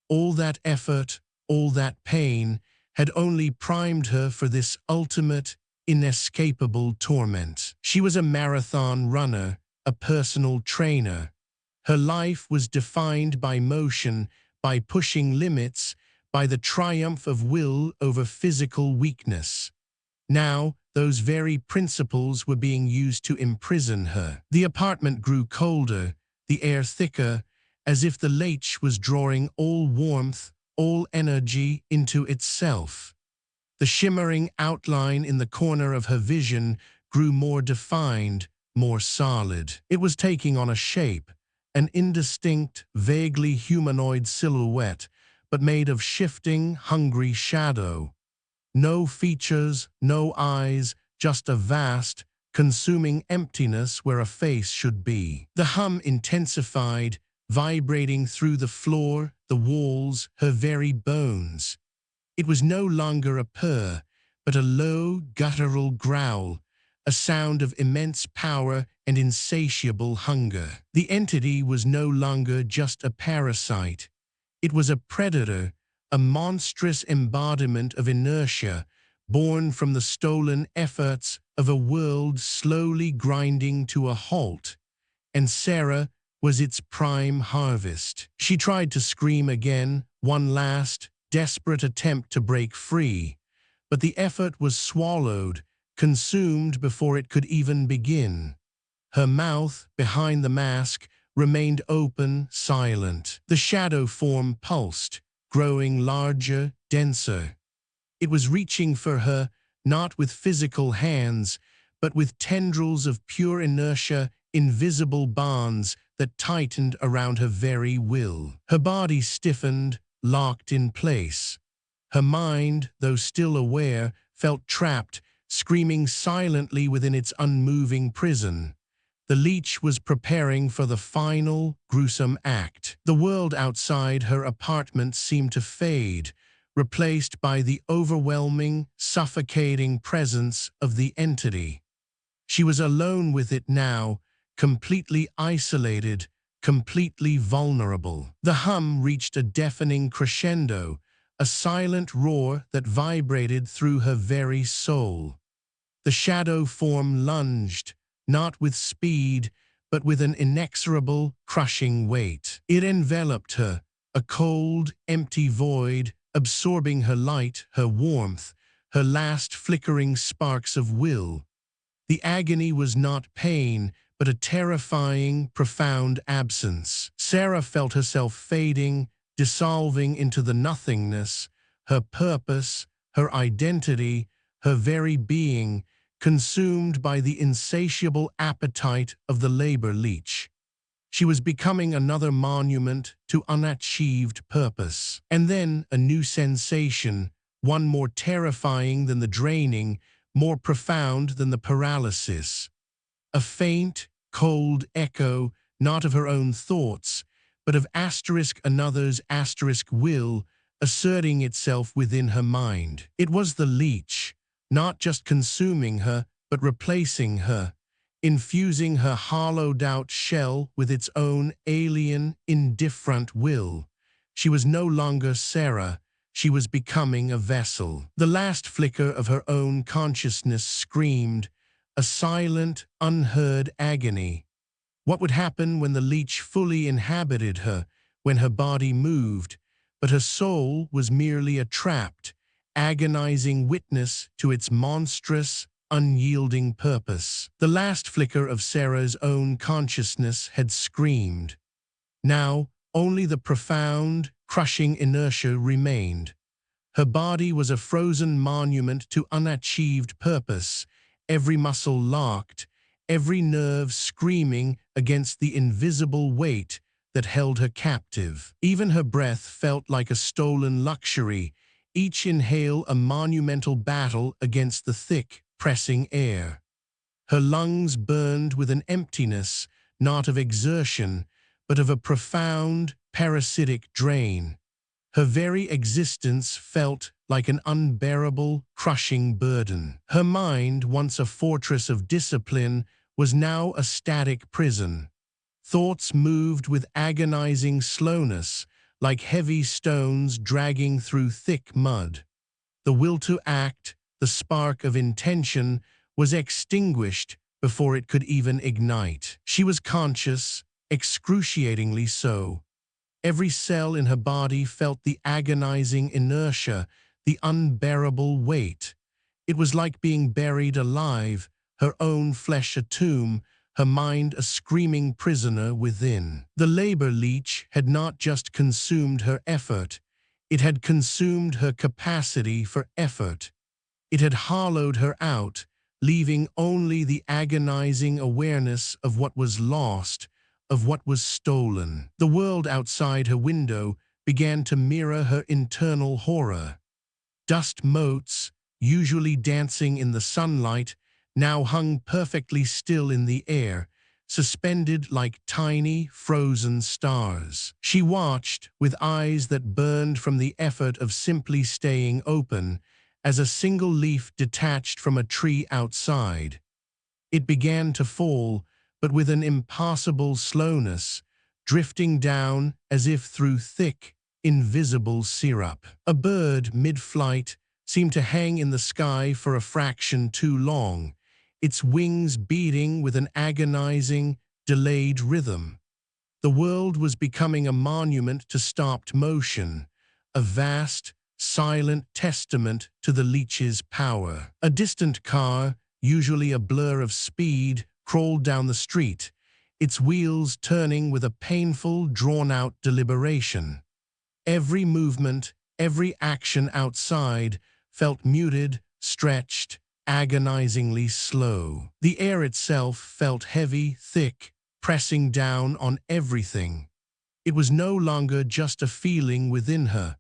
All that effort, all that pain, had only primed her for this ultimate, inescapable torment. She was a marathon runner, a personal trainer. Her life was defined by motion, by pushing limits, by the triumph of will over physical weakness. Now, those very principles were being used to imprison her. The apartment grew colder, the air thicker, as if the leech was drawing all warmth, all energy into itself. The shimmering outline in the corner of her vision grew more defined, more solid. It was taking on a shape, an indistinct, vaguely humanoid silhouette, but made of shifting, hungry shadow. No features, no eyes, just a vast, consuming emptiness where a face should be. The hum intensified, vibrating through the floor, the walls, her very bones. It was no longer a purr, but a low, guttural growl, a sound of immense power and insatiable hunger. The entity was no longer just a parasite. It was a predator, a monstrous embodiment of inertia, born from the stolen efforts of a world slowly grinding to a halt. And Sarah was its prime harvest. She tried to scream again, one last, desperate attempt to break free, but the effort was swallowed, consumed before it could even begin. Her mouth, behind the mask, remained open, silent. The shadow form pulsed, growing larger, denser. It was reaching for her, not with physical hands, but with tendrils of pure inertia, invisible bonds that tightened around her very will. Her body stiffened, locked in place. Her mind, though still aware, felt trapped, screaming silently within its unmoving prison. The leech was preparing for the final, gruesome act. The world outside her apartment seemed to fade, replaced by the overwhelming, suffocating presence of the entity. She was alone with it now, completely isolated, completely vulnerable. The hum reached a deafening crescendo, a silent roar that vibrated through her very soul. The shadow form lunged, not with speed, but with an inexorable, crushing weight. It enveloped her, a cold, empty void, absorbing her light, her warmth, her last flickering sparks of will. The agony was not pain, but a terrifying, profound absence. Sarah felt herself fading, dissolving into the nothingness, her purpose, her identity, her very being, consumed by the insatiable appetite of the labor leech. She was becoming another monument to unachieved purpose. And then a new sensation, one more terrifying than the draining, more profound than the paralysis. A faint, cold echo, not of her own thoughts, but of another's will, asserting itself within her mind. It was the leech, not just consuming her, but replacing her, infusing her hollowed-out shell with its own alien, indifferent will. She was no longer Sarah. She was becoming a vessel. The last flicker of her own consciousness screamed, a silent, unheard agony. What would happen when the leech fully inhabited her, when her body moved, but her soul was merely a trapped, agonizing witness to its monstrous, unyielding purpose? The last flicker of Sarah's own consciousness had screamed. Now, only the profound, crushing inertia remained. Her body was a frozen monument to unachieved purpose, every muscle locked, every nerve screaming against the invisible weight that held her captive. Even her breath felt like a stolen luxury, each inhale a monumental battle against the thick, pressing air. Her lungs burned with an emptiness, not of exertion, but of a profound, parasitic drain. Her very existence felt like an unbearable, crushing burden. Her mind, once a fortress of discipline, was now a static prison. Thoughts moved with agonizing slowness, like heavy stones dragging through thick mud. The will to act, the spark of intention, was extinguished before it could even ignite. She was conscious, excruciatingly so. Every cell in her body felt the agonizing inertia, the unbearable weight. It was like being buried alive, her own flesh a tomb, her mind a screaming prisoner within. The labor leech had not just consumed her effort, it had consumed her capacity for effort. It had hollowed her out, leaving only the agonizing awareness of what was lost, of what was stolen. The world outside her window began to mirror her internal horror. Dust motes, usually dancing in the sunlight, now hung perfectly still in the air, suspended like tiny, frozen stars. She watched, with eyes that burned from the effort of simply staying open, as a single leaf detached from a tree outside. It began to fall, but with an impossible slowness, drifting down as if through thick, invisible syrup. A bird, mid-flight, seemed to hang in the sky for a fraction too long, its wings beating with an agonizing, delayed rhythm. The world was becoming a monument to stopped motion, a vast, silent testament to the leech's power. A distant car, usually a blur of speed, crawled down the street, its wheels turning with a painful, drawn-out deliberation. Every movement, every action outside felt muted, stretched, agonizingly slow. The air itself felt heavy, thick, pressing down on everything. It was no longer just a feeling within her.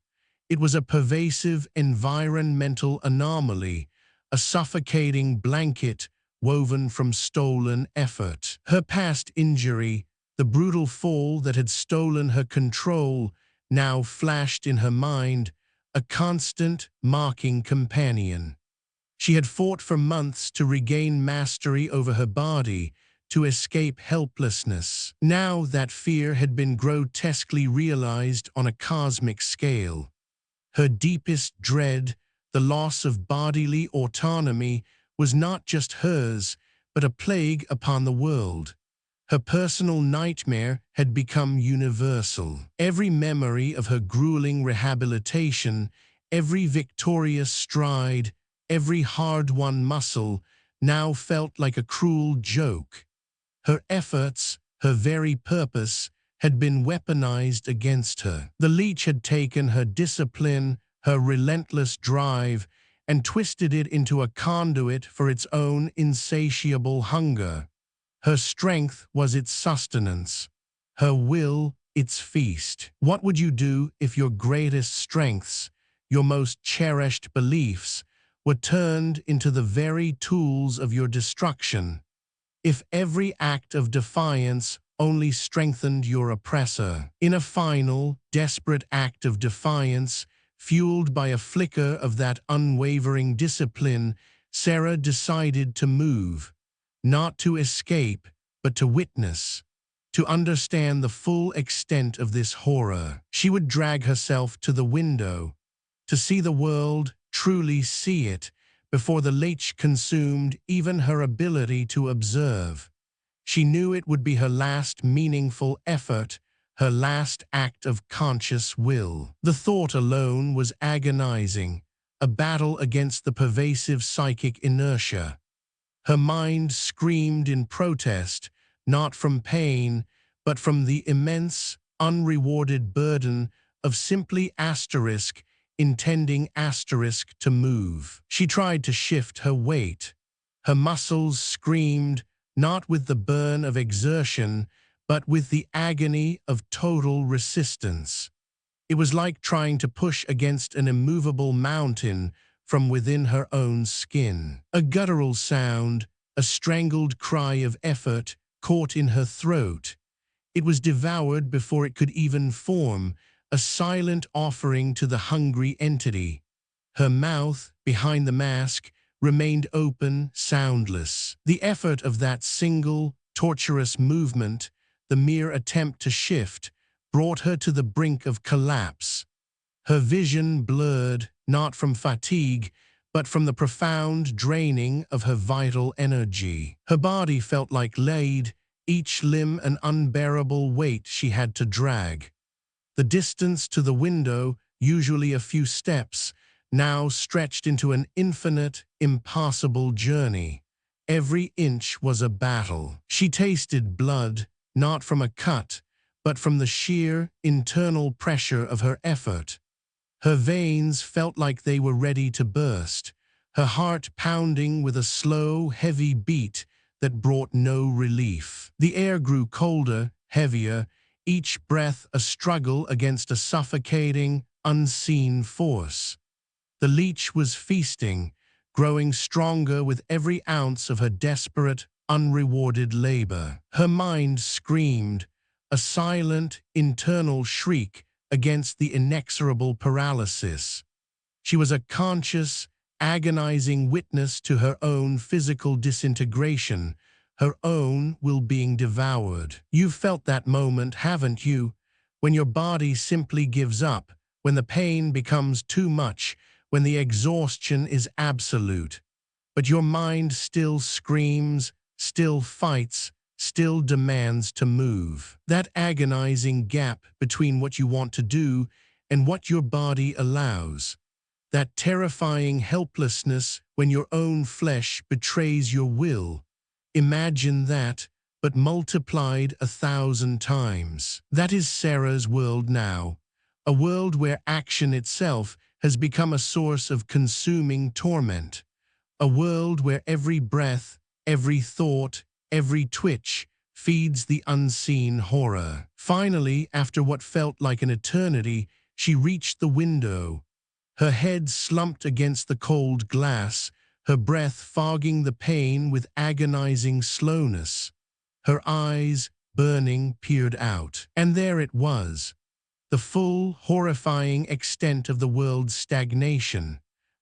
It was a pervasive environmental anomaly, a suffocating blanket woven from stolen effort. Her past injury, the brutal fall that had stolen her control, now flashed in her mind, a constant, marking companion. She had fought for months to regain mastery over her body, to escape helplessness. Now that fear had been grotesquely realized on a cosmic scale. Her deepest dread, the loss of bodily autonomy, was not just hers, but a plague upon the world. Her personal nightmare had become universal. Every memory of her grueling rehabilitation, every victorious stride, every hard-won muscle, now felt like a cruel joke. Her efforts, her very purpose, had been weaponized against her. The leech had taken her discipline, her relentless drive, and twisted it into a conduit for its own insatiable hunger. Her strength was its sustenance, her will its feast. What would you do if your greatest strengths, your most cherished beliefs, were turned into the very tools of your destruction? If every act of defiance only strengthened your oppressor? In a final, desperate act of defiance, fueled by a flicker of that unwavering discipline, Sarah decided to move. Not to escape, but to witness, to understand the full extent of this horror. She would drag herself to the window, to see the world, truly see it, before the leech consumed even her ability to observe. She knew it would be her last meaningful effort, her last act of conscious will. The thought alone was agonizing, a battle against the pervasive psychic inertia. Her mind screamed in protest, not from pain, but from the immense, unrewarded burden of simply intending to move. She tried to shift her weight. Her muscles screamed, not with the burn of exertion, but with the agony of total resistance. It was like trying to push against an immovable mountain from within her own skin. A guttural sound, a strangled cry of effort, caught in her throat. It was devoured before it could even form, a silent offering to the hungry entity. Her mouth, behind the mask, remained open, soundless. The effort of that single, torturous movement, the mere attempt to shift, brought her to the brink of collapse. Her vision blurred, not from fatigue, but from the profound draining of her vital energy. Her body felt like lead, each limb an unbearable weight she had to drag. The distance to the window, usually a few steps, now stretched into an infinite, impossible journey. Every inch was a battle. She tasted blood, not from a cut, but from the sheer, internal pressure of her effort. Her veins felt like they were ready to burst, her heart pounding with a slow, heavy beat that brought no relief. The air grew colder, heavier, each breath a struggle against a suffocating, unseen force. The leech was feasting, growing stronger with every ounce of her desperate, unrewarded labor. Her mind screamed, a silent, internal shriek against the inexorable paralysis. She was a conscious, agonizing witness to her own physical disintegration, her own will being devoured. You've felt that moment, haven't you? When your body simply gives up, when the pain becomes too much, when the exhaustion is absolute. But your mind still screams, still fights, still demands to move. That agonizing gap between what you want to do and what your body allows. that terrifying helplessness when your own flesh betrays your will. Imagine that, but multiplied 1,000 times. That is Sarah's world now, a world where action itself has become a source of consuming torment, a world where every breath, every thought, every twitch feeds the unseen horror. Finally, after what felt like an eternity, she reached the window, her head slumped against the cold glass, her breath fogging the pain with agonizing slowness. Her eyes, burning, peered out. And there it was, the full, horrifying extent of the world's stagnation.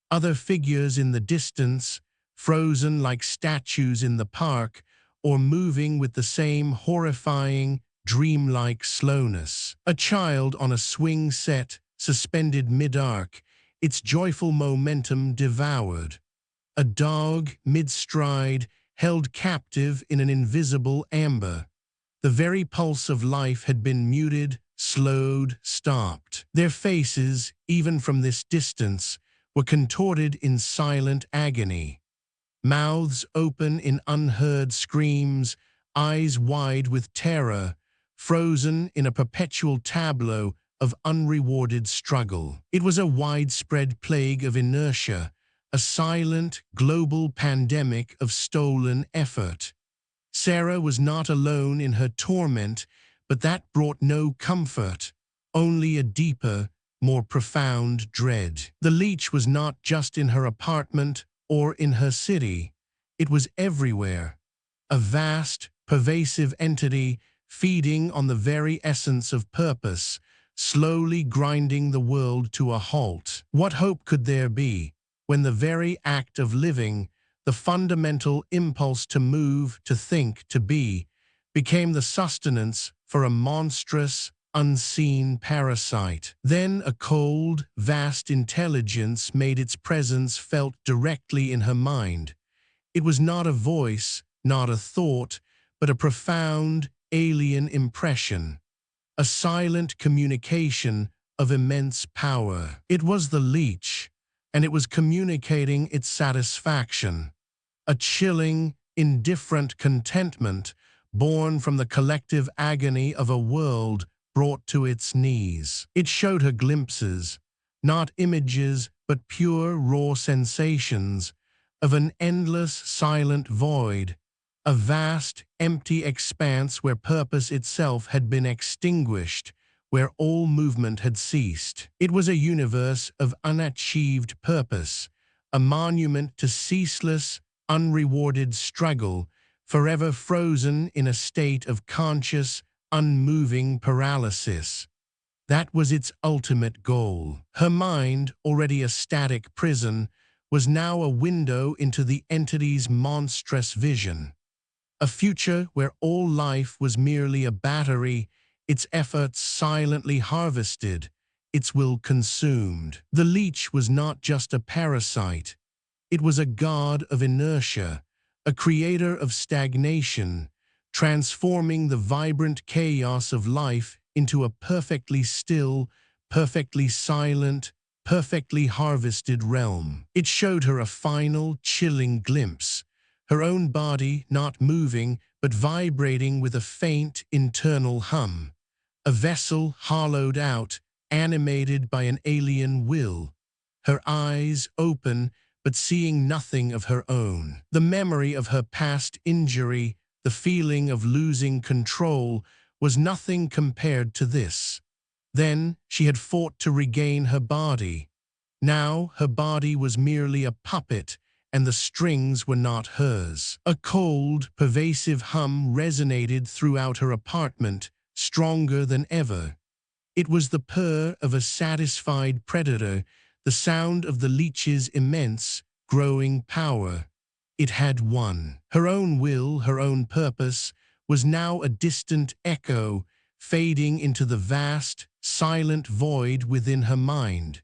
Other figures in the distance, frozen like statues in the park, or moving with the same horrifying, dreamlike slowness. A child on a swing set, suspended mid-arc, its joyful momentum devoured. A dog, mid-stride, held captive in an invisible amber. The very pulse of life had been muted, slowed, stopped. Their faces, even from this distance, were contorted in silent agony. Mouths open in unheard screams, eyes wide with terror, frozen in a perpetual tableau of unrewarded struggle. It was a widespread plague of inertia, a silent, global pandemic of stolen effort. Sarah was not alone in her torment, but that brought no comfort, only a deeper, more profound dread. The leech was not just in her apartment or in her city. It was everywhere, a vast, pervasive entity feeding on the very essence of purpose, slowly grinding the world to a halt. What hope could there be when the very act of living, the fundamental impulse to move, to think, to be, became the sustenance for a monstrous, unseen parasite? Then a cold, vast intelligence made its presence felt directly in her mind. It was not a voice, not a thought, but a profound, alien impression, a silent communication of immense power. It was the leech, and it was communicating its satisfaction, a chilling, indifferent contentment born from the collective agony of a world brought to its knees. It showed her glimpses, not images, but pure, raw sensations of an endless, silent void, a vast, empty expanse where purpose itself had been extinguished, where all movement had ceased. It was a universe of unachieved purpose, a monument to ceaseless, unrewarded struggle, forever frozen in a state of conscious, unmoving paralysis. That was its ultimate goal. Her mind, already a static prison, was now a window into the entity's monstrous vision. A future where all life was merely a battery, its efforts silently harvested, its will consumed. The leech was not just a parasite. It was a god of inertia, a creator of stagnation, transforming the vibrant chaos of life into a perfectly still, perfectly silent, perfectly harvested realm. It showed her a final, chilling glimpse, her own body not moving but vibrating with a faint internal hum, a vessel hollowed out, animated by an alien will, her eyes open but seeing nothing of her own. The memory of her past injury, the feeling of losing control, was nothing compared to this. Then she had fought to regain her body. Now her body was merely a puppet, and the strings were not hers. A cold, pervasive hum resonated throughout her apartment, stronger than ever. It was the purr of a satisfied predator, the sound of the leech's immense, growing power. It had won. Her own will, her own purpose, was now a distant echo, fading into the vast, silent void within her mind.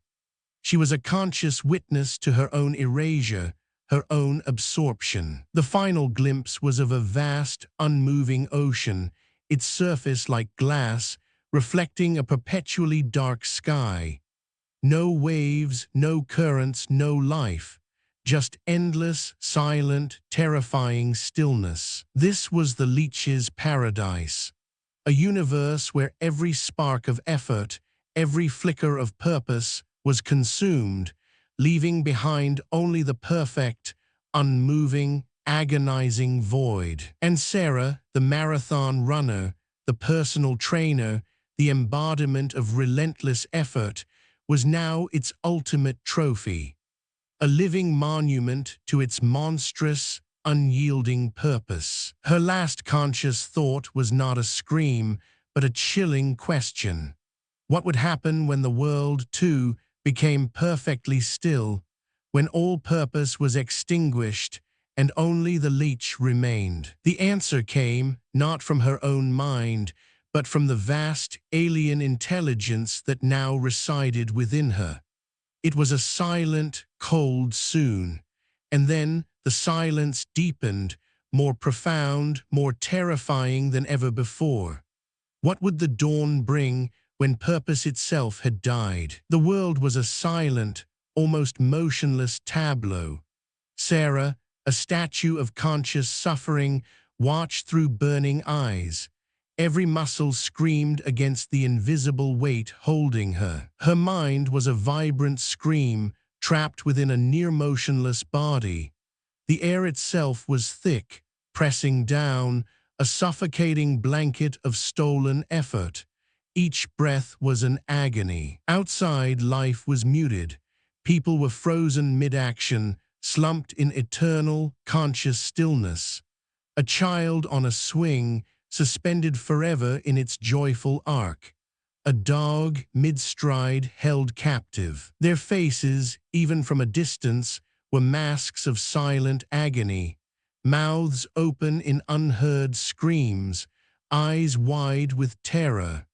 She was a conscious witness to her own erasure, her own absorption. The final glimpse was of a vast, unmoving ocean, its surface like glass, reflecting a perpetually dark sky. No waves, no currents, no life. Just endless, silent, terrifying stillness. This was the leech's paradise. A universe where every spark of effort, every flicker of purpose was consumed, leaving behind only the perfect, unmoving, agonizing void. And Sarah, the marathon runner, the personal trainer, the embodiment of relentless effort, was now its ultimate trophy, a living monument to its monstrous, unyielding purpose. Her last conscious thought was not a scream, but a chilling question. What would happen when the world, too, became perfectly still, when all purpose was extinguished and only the leech remained? The answer came not from her own mind, but from the vast alien intelligence that now resided within her. It was a silent, cold soon, and then the silence deepened, more profound, more terrifying than ever before. What would the dawn bring when purpose itself had died? The world was a silent, almost motionless tableau. Sarah, a statue of conscious suffering, watched through burning eyes. Every muscle screamed against the invisible weight holding her. Her mind was a vibrant scream trapped within a near-motionless body. The air itself was thick, pressing down, a suffocating blanket of stolen effort. Each breath was an agony. Outside, life was muted. People were frozen mid-action, slumped in eternal, conscious stillness. A child on a swing, suspended forever in its joyful arc. A dog, mid-stride, held captive. Their faces, even from a distance, were masks of silent agony, mouths open in unheard screams, eyes wide with terror.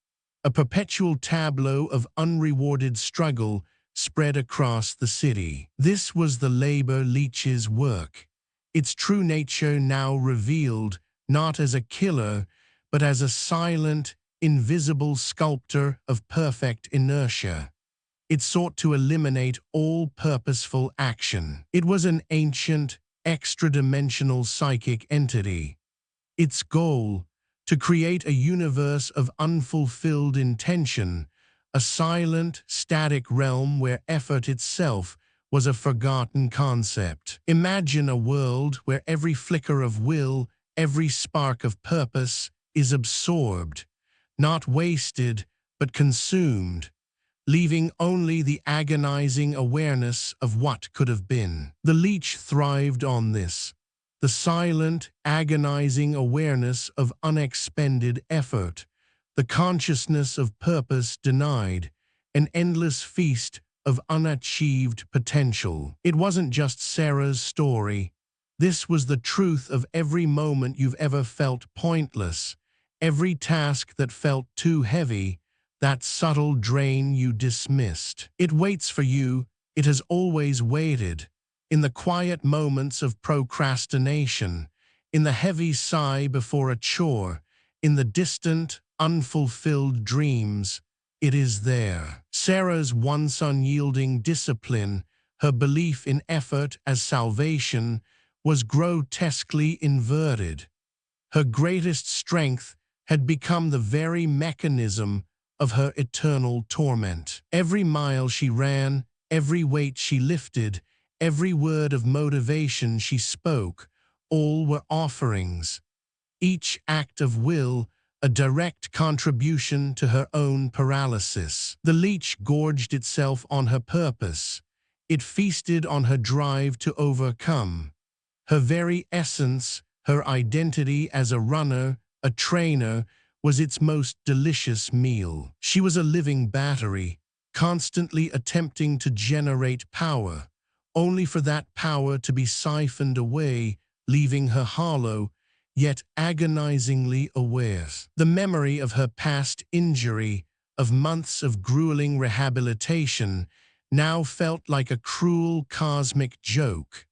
A perpetual tableau of unrewarded struggle spread across the city. This was the labor leech's work, its true nature now revealed, not as a killer, but as a silent, invisible sculptor of perfect inertia. It sought to eliminate all purposeful action. It was an ancient, extra-dimensional psychic entity. Its goal, to create a universe of unfulfilled intention, a silent, static realm where effort itself was a forgotten concept. Imagine a world where every flicker of will, every spark of purpose is absorbed, not wasted, but consumed, leaving only the agonizing awareness of what could have been. The leech thrived on this, the silent, agonizing awareness of unexpended effort, the consciousness of purpose denied, an endless feast of unachieved potential. It wasn't just Sarah's story. This was the truth of every moment you've ever felt pointless, every task that felt too heavy, that subtle drain you dismissed. It waits for you, it has always waited, in the quiet moments of procrastination, in the heavy sigh before a chore, in the distant, unfulfilled dreams. It is there. Sarah's once unyielding discipline, her belief in effort as salvation, was grotesquely inverted. Her greatest strength had become the very mechanism of her eternal torment. Every mile she ran, every weight she lifted, every word of motivation she spoke, all were offerings. Each act of will, a direct contribution to her own paralysis. The leech gorged itself on her purpose. It feasted on her drive to overcome. Her very essence, her identity as a runner, a trainer, was its most delicious meal. She was a living battery, constantly attempting to generate power, only for that power to be siphoned away, leaving her hollow, yet agonizingly aware. The memory of her past injury, of months of grueling rehabilitation, now felt like a cruel cosmic joke.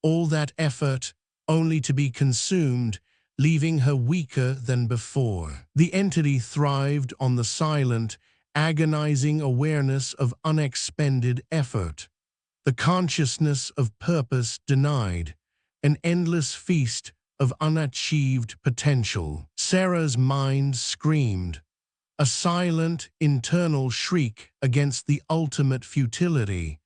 All that effort, only to be consumed, leaving her weaker than before. The entity thrived on the silent, agonizing awareness of unexpended effort, the consciousness of purpose denied, an endless feast of unachieved potential. Sarah's mind screamed, a silent, internal shriek against the ultimate futility,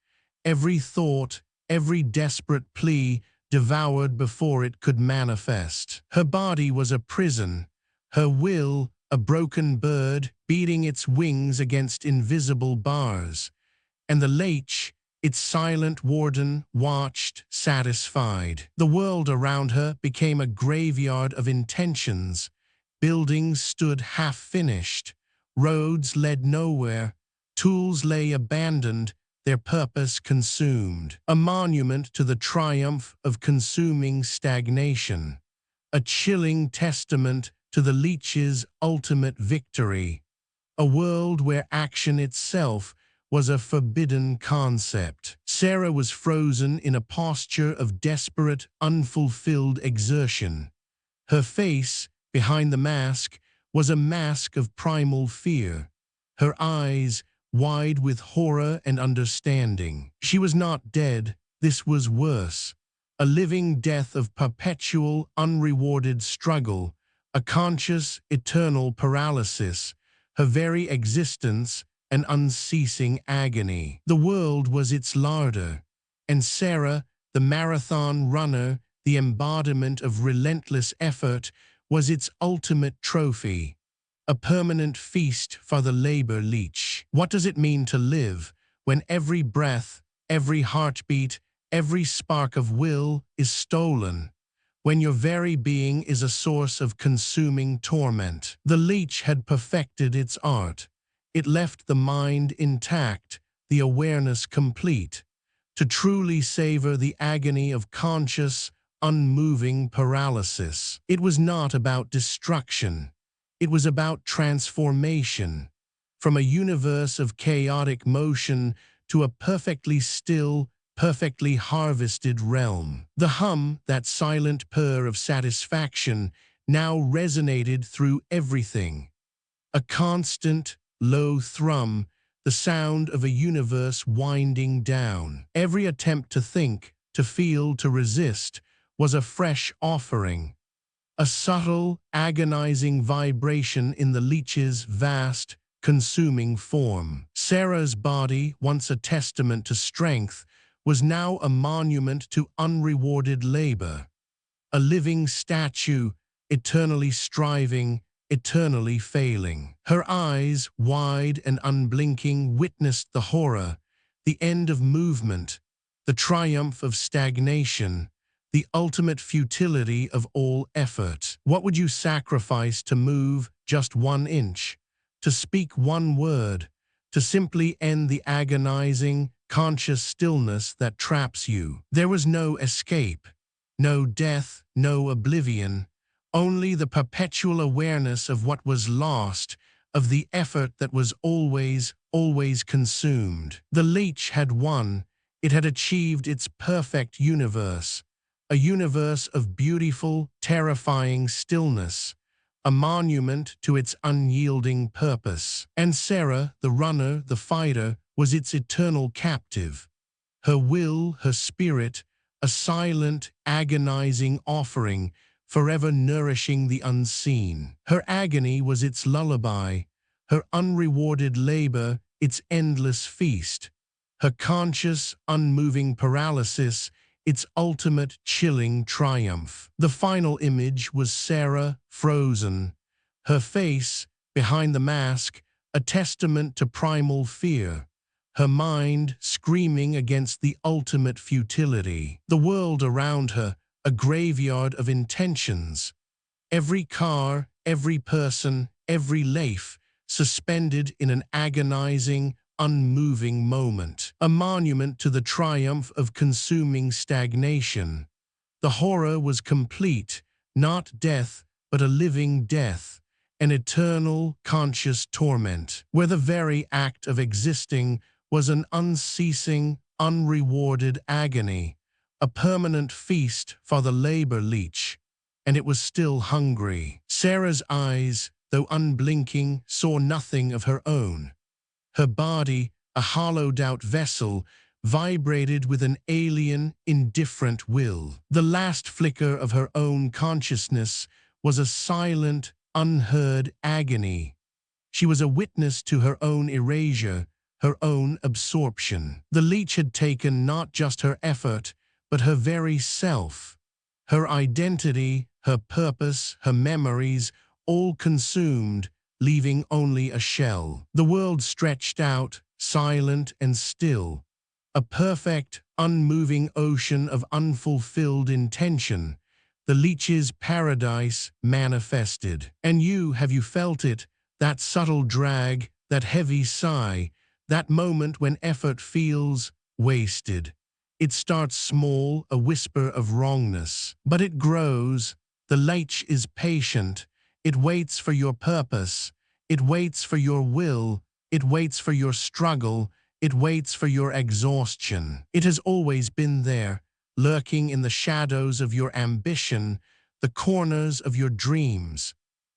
every thought, every desperate plea devoured before it could manifest. Her body was a prison, her will a broken bird beating its wings against invisible bars, and the leech, its silent warden, watched, satisfied. The world around her became a graveyard of intentions. Buildings stood half-finished, roads led nowhere, tools lay abandoned, their purpose consumed. A monument to the triumph of consuming stagnation. A chilling testament to the leech's ultimate victory. A world where action itself was a forbidden concept. Sarah was frozen in a posture of desperate, unfulfilled exertion. Her face, behind the mask, was a mask of primal fear. Her eyes, wide with horror and understanding. She was not dead, this was worse. A living death of perpetual, unrewarded struggle, a conscious, eternal paralysis, her very existence an unceasing agony. The world was its larder, and Sarah, the marathon runner, the embodiment of relentless effort, was its ultimate trophy, a permanent feast for the labor leech. What does it mean to live when every breath, every heartbeat, every spark of will is stolen? When your very being is a source of consuming torment? The leech had perfected its art. It left the mind intact, the awareness complete, to truly savor the agony of conscious, unmoving paralysis. It was not about destruction. It was about transformation, from a universe of chaotic motion to a perfectly still, perfectly harvested realm. The hum, that silent purr of satisfaction, now resonated through everything. A constant, low thrum, the sound of a universe winding down. Every attempt to think, to feel, to resist was a fresh offering, a subtle, agonizing vibration in the leech's vast, consuming form. Sarah's body, once a testament to strength, was now a monument to unrewarded labor, a living statue, eternally striving, eternally failing. Her eyes, wide and unblinking, witnessed the horror, the end of movement, the triumph of stagnation, the ultimate futility of all effort. What would you sacrifice to move just 1 inch, to speak one word, to simply end the agonizing, conscious stillness that traps you? There was no escape, no death, no oblivion, only the perpetual awareness of what was lost, of the effort that was always, always consumed. The leech had won. It had achieved its perfect universe, a universe of beautiful, terrifying stillness, a monument to its unyielding purpose. And Sarah, the runner, the fighter, was its eternal captive. Her will, her spirit, a silent, agonizing offering, forever nourishing the unseen. Her agony was its lullaby, her unrewarded labor its endless feast, her conscious, unmoving paralysis its ultimate chilling triumph. The final image was Sarah, frozen, her face, behind the mask, a testament to primal fear, her mind screaming against the ultimate futility. The world around her, a graveyard of intentions. Every car, every person, every life, suspended in an agonizing, unmoving moment. A monument to the triumph of consuming stagnation. The horror was complete, not death, but a living death, an eternal, conscious torment, where the very act of existing was an unceasing, unrewarded agony, a permanent feast for the labor leech, and it was still hungry. Sarah's eyes, though unblinking, saw nothing of her own. Her body, a hollowed-out vessel, vibrated with an alien, indifferent will. The last flicker of her own consciousness was a silent, unheard agony. She was a witness to her own erasure, her own absorption. The leech had taken not just her effort, but her very self. Her identity, her purpose, her memories, all consumed, leaving only a shell. The world stretched out, silent and still. A perfect, unmoving ocean of unfulfilled intention. The leech's paradise manifested. And have you felt it? That subtle drag, that heavy sigh, that moment when effort feels wasted. It starts small, a whisper of wrongness. But it grows. The leech is patient. It waits for your purpose. It waits for your will. It waits for your struggle. It waits for your exhaustion. It has always been there, lurking in the shadows of your ambition, the corners of your dreams,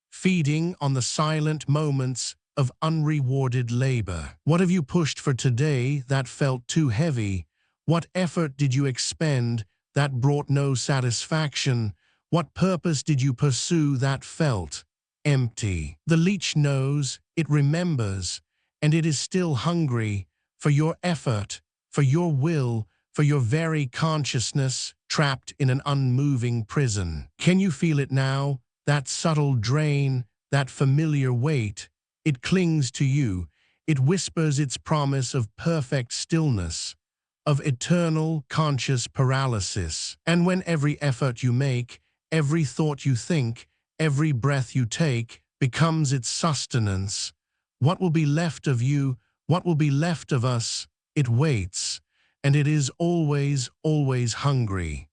feeding on the silent moments of unrewarded labor. What have you pushed for today that felt too heavy? What effort did you expend that brought no satisfaction? What purpose did you pursue that felt empty? The leech knows, it remembers, and it is still hungry for your effort, for your will, for your very consciousness trapped in an unmoving prison. Can you feel it now? That subtle drain, that familiar weight. It clings to you. It whispers its promise of perfect stillness, of eternal conscious paralysis. And when every effort you make, every thought you think, every breath you take becomes its sustenance, what will be left of you? What will be left of us? It waits, and it is always, always hungry.